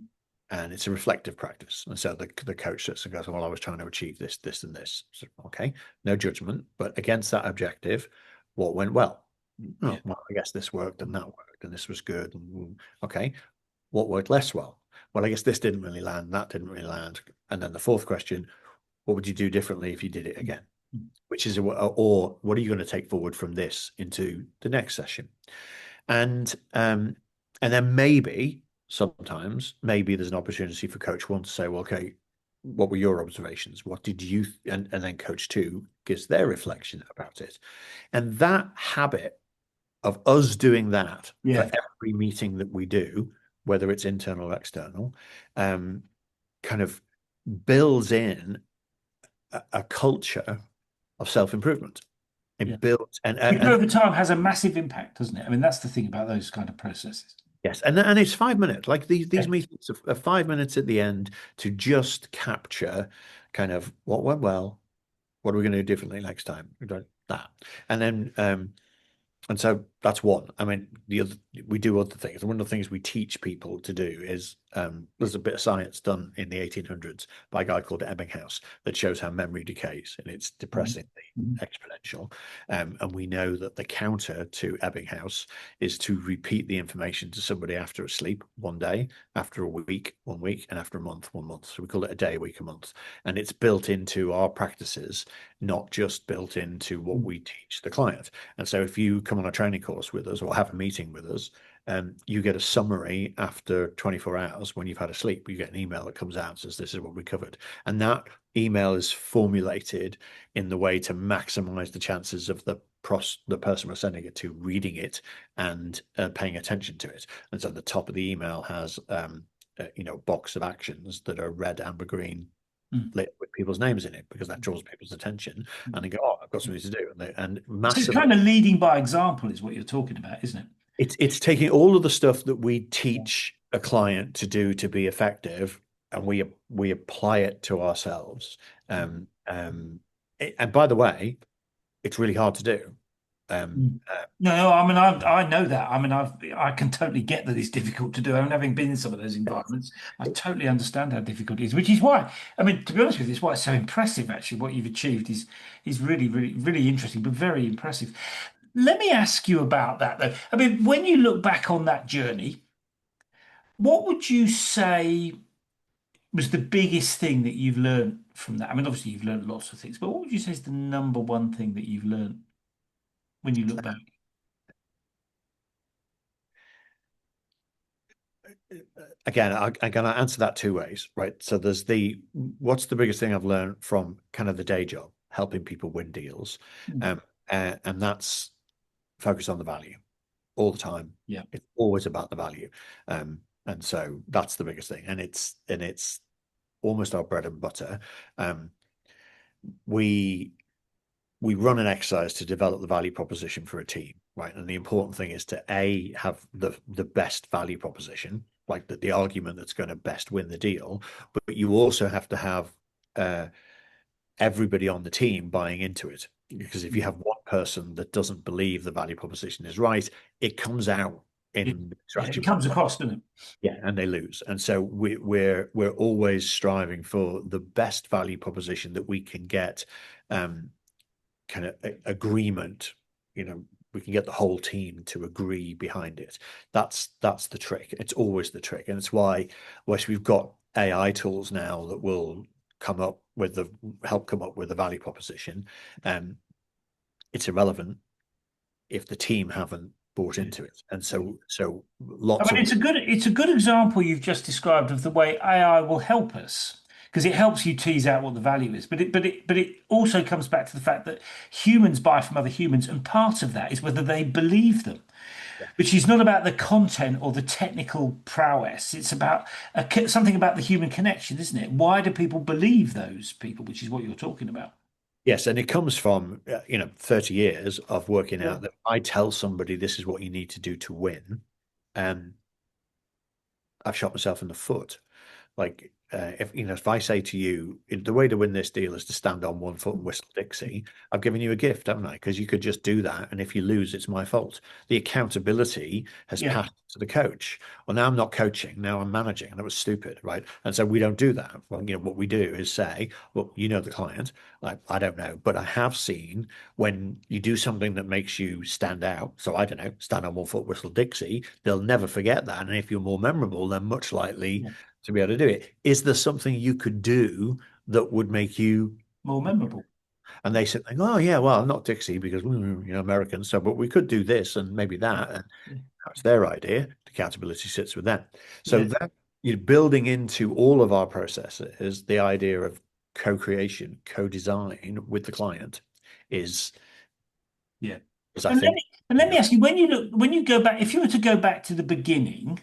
And it's a reflective practice. And so the coach sits and goes, well, I was trying to achieve this, this, and this. So, okay, no judgment, but against that objective, what went well? Yeah. Oh, well, I guess this worked and that worked, and this was good. And, okay, what worked less well? Well, I guess this didn't really land, that didn't really land. And then the fourth question, what would you do differently if you did it again? Mm. Which is, or what are you going to take forward from this into the next session? And then maybe sometimes maybe there's an opportunity for coach one to say, well, okay, what were your observations? What did you and then coach two gives their reflection about it. And that habit of us doing that for Yeah. every meeting that we do, whether it's internal or external, kind of builds in a culture of self-improvement. Yeah. It builds Which and over time has a massive impact, doesn't it? I mean, that's the thing about those kind of processes. yes, and it's 5 minutes. Like these Yeah. meetings are 5 minutes at the end to just capture kind of what went well, what are we going to do differently next time? We don't that, and then and so that's one. I mean, the other we do other things. One of the things we teach people to do is there's a bit of science done in the 1800s by a guy called Ebbinghaus that shows how memory decays, and it's Mhm. depressingly Mhm. exponential. And we know that the counter to Ebbinghaus is to repeat the information to somebody after a sleep 1 day, after a week 1 week, and after a month 1 month. So we call it a day, a week, a month, and it's built into our practices, not just built into what Mm. we teach the client. And so if you come on a training course with us or have a meeting with us, you get a summary after 24 hours when you've had a sleep. You get an email that comes out and says, this is what we covered. And that email is formulated in the way to maximize the chances of the person we're sending it to reading it and paying attention to it. And so the top of the email has box of actions that are red, amber, green, Mm. lit with people's names in it because that draws people's attention and they go, oh, I've got something to do. And So it's massively, kind of leading by example, is what you're talking about, isn't it? it's taking all of the stuff that we teach a client to do to be effective and we apply it to ourselves. And by the way, it's really hard to do. Mm. No, I mean I know that. I mean I can totally get that it's difficult to do. I mean, having been in some of those environments, I totally understand how difficult it is. Which is why, I mean, to be honest with you, it's why it's so impressive. Actually, what you've achieved is really, really, really interesting, but very impressive. Let me ask you about that though. I mean, when you look back on that journey, what would you say was the biggest thing that you've learned from that? I mean, obviously you've learned lots of things, but what would you say is the number one thing that you've learned when you look back? Again, I'm going to answer that two ways, right? So there's what's the biggest thing I've learned from kind of the day job, helping people win deals, Mm. and that's focus on the value all the time. Yeah. It's always about the value, and so that's the biggest thing, and it's almost our bread and butter. We we run an exercise to develop the value proposition for a team, right? And the important thing is to have the best value proposition, like the argument that's going to best win the deal, but you also have to have everybody on the team buying into it. Because if you have one person that doesn't believe the value proposition is right, it comes out in Yeah, it interaction. comes across, doesn't it? Yeah, and they lose. And so we're always striving for the best value proposition that we can get, kind of agreement. We can get the whole team to agree behind it. That's the trick. It's always the trick, and it's why we've got AI tools now that will help come up with the value proposition. It's irrelevant if the team haven't bought into it, and so I lots mean, of it's a good example you've just described of the way AI will help us because it helps you tease out what the value is. But it also comes back to the fact that humans buy from other humans, and part of that is whether they believe them, which is not about the content or the technical prowess. It's about something about the human connection, isn't it? Why do people believe those people, which is what you're talking about? Yes, and it comes from 30 years of working Yeah. out that I tell somebody this is what you need to do to win, and I've shot myself in the foot. Like, if I say to you, the way to win this deal is to stand on one foot and whistle Dixie, I've given you a gift, haven't I? Because you could just do that, and if you lose, it's my fault. The accountability has Yeah. passed to the coach. Well, now I'm not coaching, now I'm managing, and that was stupid, right? And so we don't do that. Well, what we do is say, well, the client, like, I don't know, but I have seen when you do something that makes you stand out. So I don't know, stand on one foot, whistle Dixie, they'll never forget that. And if you're more memorable, they're much likely Yeah. to be able to do it. Is there something you could do that would make you? More memorable. And they said, like, oh yeah, well, not Dixie because Americans, so but we could do this and maybe Yeah. that, and that's their idea. Accountability sits with them. So Yeah. that you're building into all of our processes the idea of co-creation, co-design with the client is Yeah. I And let think, me and let me ask you, when you go back, if you were to go back to the beginning,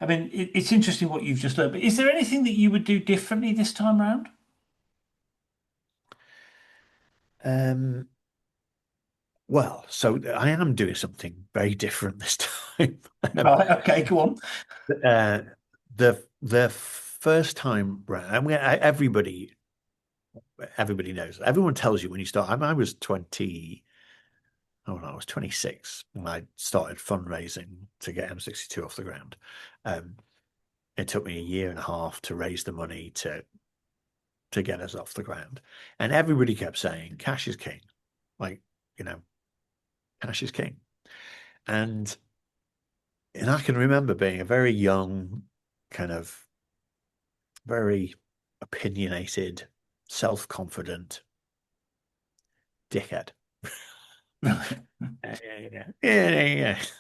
I mean, it's interesting what you've just learned, but is there anything that you would do differently this time round? um, well, so I am doing something very different this time. Right. Okay. Go on. Uh, the first time round, I mean, everybody knows. Everyone tells you when you start. I was 20. Oh no, I was 26 when I started fundraising to get M62 off the ground. Um, it took me a year and a half to raise the money to get us off the ground, and everybody kept saying, "Cash is king." Like, you know, cash is king, and I can remember being a very young, kind of very opinionated, self-confident dickhead. Yeah.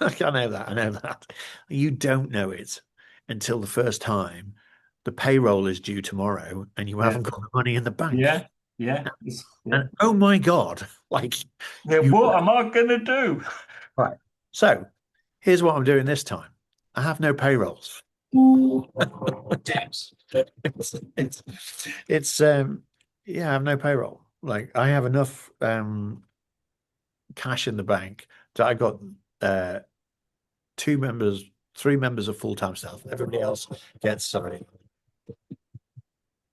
I know that. I know that. You don't know it until the first time the payroll is due tomorrow and you Yeah. haven't got the money in the bank. Yeah. Yeah. Yeah. And oh my God, like Yeah. you. What am I gonna do? Right. So here's what I'm doing this time. I have no payrolls. It's, it's yeah, I have no payroll. Like I have enough cash in the bank that I got uh two members, three members of full-time staff. Everybody else gets, sorry.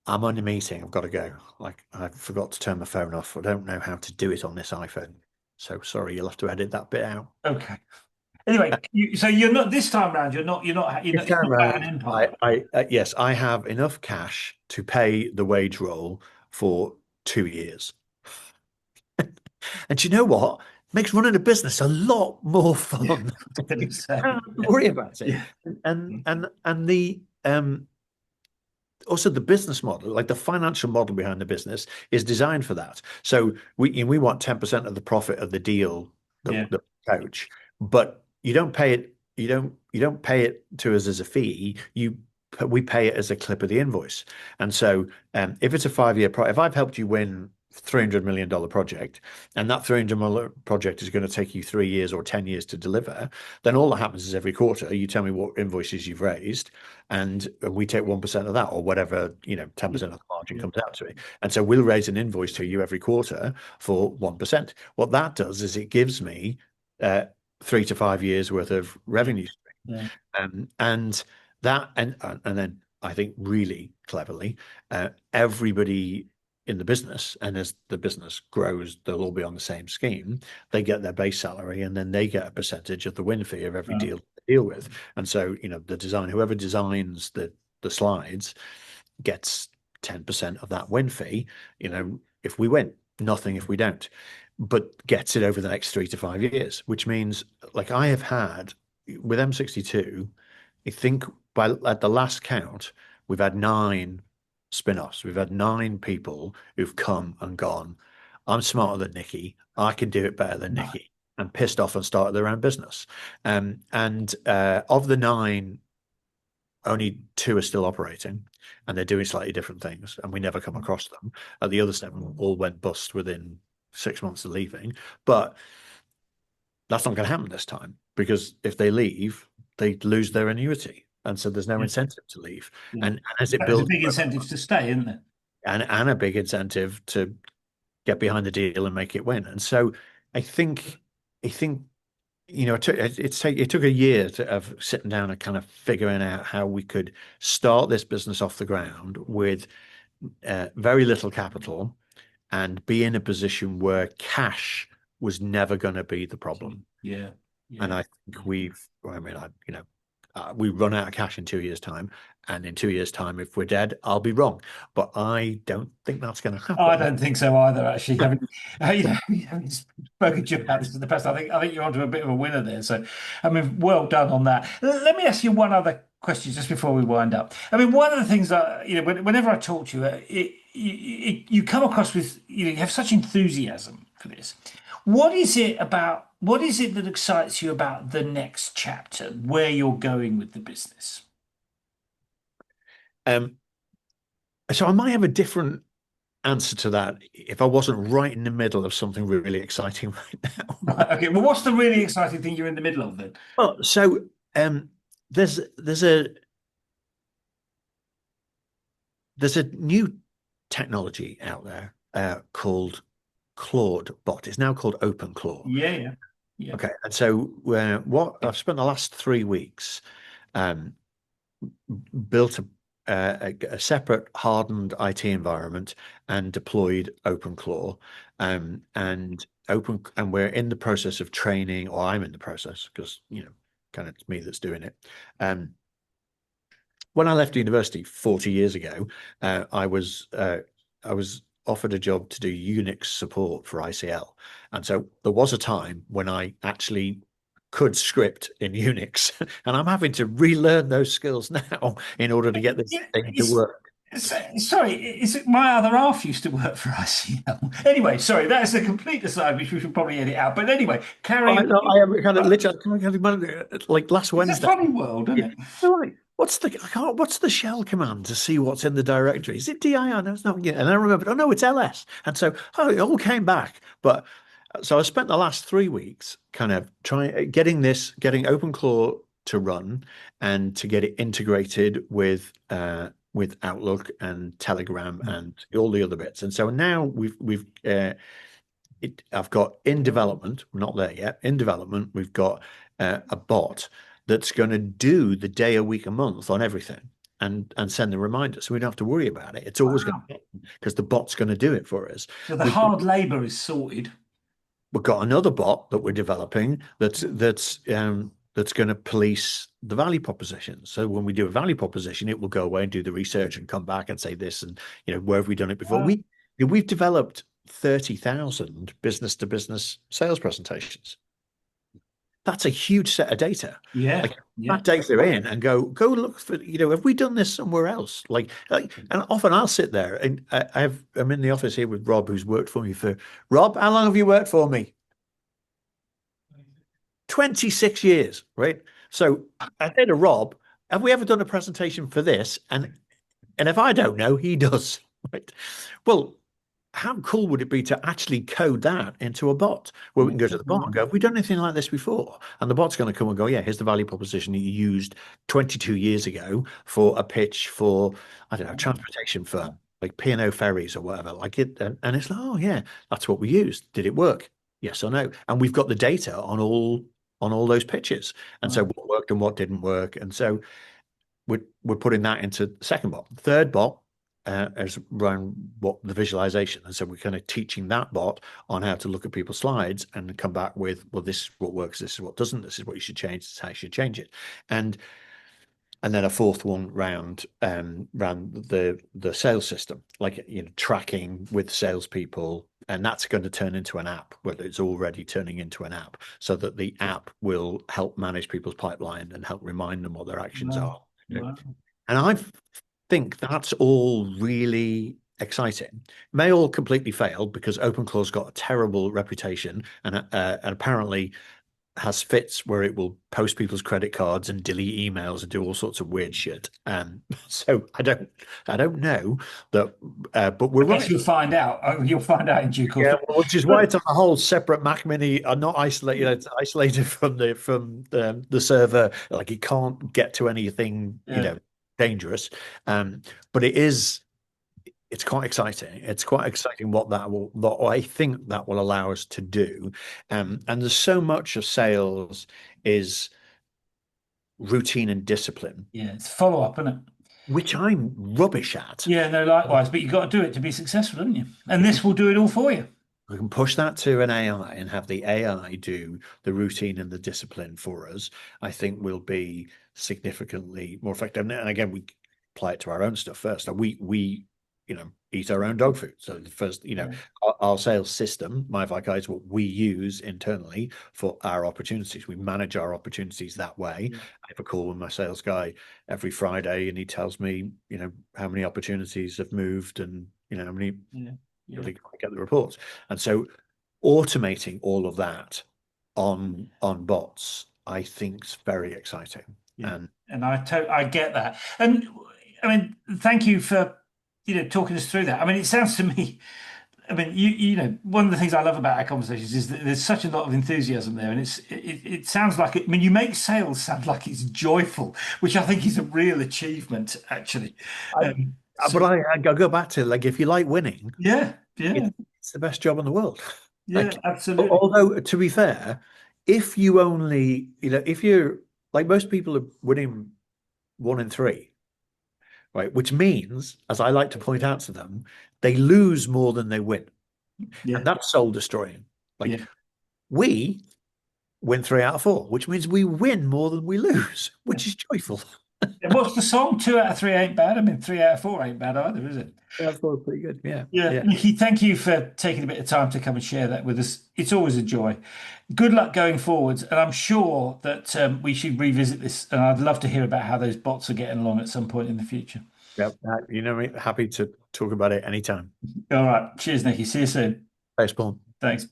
I'm on a meeting. I've got to go. Like, I forgot to turn my phone off. I don't know how to do it on this iPhone. So sorry, you'll have to edit that bit out. Okay. Anyway, so you're not this time round. This It's time not about an round, empire. yes, I have enough cash to pay the wage roll for 2 years. And do you know what? Makes running a business a lot more Yeah, fun. I was going to You say. don't have to worry about it. Yeah, And the also the business model, like the financial model behind the business, is designed for that. So we want 10% of the profit of the deal that yeah, the coach, but you don't pay it. You don't pay it to us as a fee. We pay it as a clip of the invoice. And so if it's a 5-year if I've helped you win $300 million project, and that $300 million project is going to take you 3 years or 10 years to deliver, then all that happens is every quarter you tell me what invoices you've raised, and we take 1% of that, or whatever, 10% of the margin yeah, comes out to it. And so we'll raise an invoice to you every quarter for 1%. What that does is it gives me 3 to 5 years worth of yeah, revenue. yeah, And and then I think really cleverly, everybody in the business, and as the business grows, they'll all be on the same scheme. They get their base salary, and then they get a percentage of the win fee of every deal they deal with. And so, whoever designs the slides gets 10% of that win fee. If we win, nothing if we don't, but gets it over the next 3 to 5 years, which means, like, I have had with M62, I think at the last count, we've had 9 spin-offs. We've had 9 people who've come and gone. I'm smarter than Nicci. I can do it better than yeah. Nicci. And pissed off and started their own business. And of the 9, only 2 are still operating, and they're doing slightly different things, and we never come across them. The other 7 all went bust within 6 months of leaving. But that's not going to happen this time, because if they leave, they lose their annuity. And so there's no Yeah. incentive to leave. Yeah. And as it There's a builds, big incentive to stay, isn't there? and a big incentive to get behind the deal and make it win. And so I think, I think, it took a year of sitting down and kind of figuring out how we could start this business off the ground with very little capital, and be in a position where cash was never going to be the problem. Yeah, And yeah. I think we run out of cash in 2 years' time. And in 2 years' time, if we're dead, I'll be wrong. But I don't think that's going to I happen. don't think so either, actually. Having spoken to you about this in the past, I think you're onto a bit of a winner there. So, I mean, well done on that. Let me ask you one other question just before we wind up. I mean, one of the things that, whenever I talk to you, you come across with, you have such enthusiasm for this. What is it that excites you about the next chapter, where you're going with the business? Um, so I might have a different answer to that if I wasn't right in the middle of something really exciting right now. Right, okay. Well, what's the really exciting thing you're in the middle of then? Well, so there's a new technology out there called Claude Bot. It's now called OpenClaw. Yeah, yeah, yeah. Okay, and so what I've spent the last 3 weeks um, built a separate hardened IT environment and deployed OpenClaw, and we're in the process of training, or I'm in the process, because kind of it's me that's doing it. When I left university 40 years ago, I was offered a job to do Unix support for ICL, and so there was a time when I actually could script in Unix, and I'm having to relearn those skills now in order to get this Yeah, thing to work. sorry, is it my other half used to work for ICL? Anyway, sorry, that is a complete aside, which we should probably edit out. But anyway, carry on. No, I am kind of literally like last It's a Wednesday. funny world, isn't Yeah. it? They're like, what's the shell command to see what's in the directory? Is it dir? No, it's not. Yeah. And I remembered, oh no, it's ls. And so, it all came back. But so I spent the last 3 weeks kind of getting OpenClaw to run, and to get it integrated with Outlook and Telegram and all the other bits. And so now I've got in development, we're not there yet. In development, we've got a bot that's going to do the day, a week, a month on everything. and send the reminder, so we don't have to worry about it. It's always going Wow. to happen because the bot's going to do it for us. So the We've hard labor is sorted. we've got another bot that we're developing that's going to police the value proposition. So when we do a value proposition, it will go away and do the research and come back and say this, and where have we done it before? Wow. We've developed 30,000 business to business sales presentations. That's a huge set of data. Yeah. Like Yeah. that data in and go look for, have we done this somewhere else? And often I'll sit there and I'm in the office here with Rob, who's worked for me Rob, how long have you worked for me? 26 years, right? So I say to Rob, have we ever done a presentation for this? And if I don't know, he does, right? Well, how cool would it be to actually code that into a bot where we Yeah. can go to the bot and go, have we done anything like this before? And the bot's going to come and go, yeah, here's the value proposition that you used 22 years ago for a pitch for, I don't know, transportation firm, like P&O ferries or whatever. Like it, and it's like, oh yeah, that's what we used. Did it work? Yes or no? And we've got the data on all those pitches. And so Wow. what worked and what didn't work. And so we're putting that into the second bot. The third bot is around what the visualization. And so we're kind of teaching that bot on how to look at people's slides and come back with, well, this is what works, this is what doesn't, this is what you should change, this is how you should change it. And then a fourth one round the sales system, like tracking with salespeople, and that's going to turn into an app. Well, it's already turning into an app, so that the app will help manage people's pipeline and help remind them what their actions are. Wow. Wow. And I think that's all really exciting. May all completely fail because OpenClaw's got a terrible reputation, and apparently has fits where it will post people's credit cards and delete emails and do all sorts of weird shit. So I don't know that, but we're I guess running. you'll find out. You'll find out in due course. Yeah, well, which is why it's on a whole separate Mac Mini, not isolated. It's isolated from the server. Like it can't get to anything, Yeah. dangerous. But it's quite exciting. It's quite exciting what I think that will allow us to do. And there's so much of sales is routine and discipline, Yeah. It's follow up, isn't it? which I'm rubbish at. Yeah. No, likewise. But you've got to do it to be successful, haven't you? And If this will do it all for you. we can push that to an AI and have the AI do the routine and the discipline for us, I think we'll be significantly more effective. And again, we apply it to our own stuff first. We eat our own dog food. So the first, Yeah. our sales system, MyVikai, is what we use internally for our opportunities. We manage our opportunities that way. Yeah. I have a call with my sales guy every Friday, and he tells me, how many opportunities have moved and how many Yeah. Yeah. really get the reports. And so automating all of that on bots, I think is very exciting. Yeah. And And I get that. And I mean, thank you for talking us through that. I mean, it sounds to me, I mean, one of the things I love about our conversations is that there's such a lot of enthusiasm there, and it sounds like it. I mean, you make sales sound like it's joyful, which I think is a real achievement, actually. but I go back to, like, if you like winning, Yeah, yeah, it's the best job in the world. yeah, Like, absolutely. although to be fair, if you only, if you're like most people are winning 1 in 3, right? Which means, as I like to point out to them, they lose more than they win. Yeah, And that's soul destroying. Like yeah. we win 3 out of 4, which means we win more than we lose, which is joyful. And what's the song? 2 out of 3 ain't bad. I mean, 3 out of 4 ain't bad either, is it? That's pretty good. Yeah. Yeah, Yeah. Nicci, thank you for taking a bit of time to come and share that with us. It's always a joy. Good luck going forwards, and I'm sure that we should revisit this. And I'd love to hear about how those bots are getting along at some point in the future. Yep. Happy to talk about it anytime. All right. Cheers, Nicci. See you soon. Thanks, Paul. Thanks.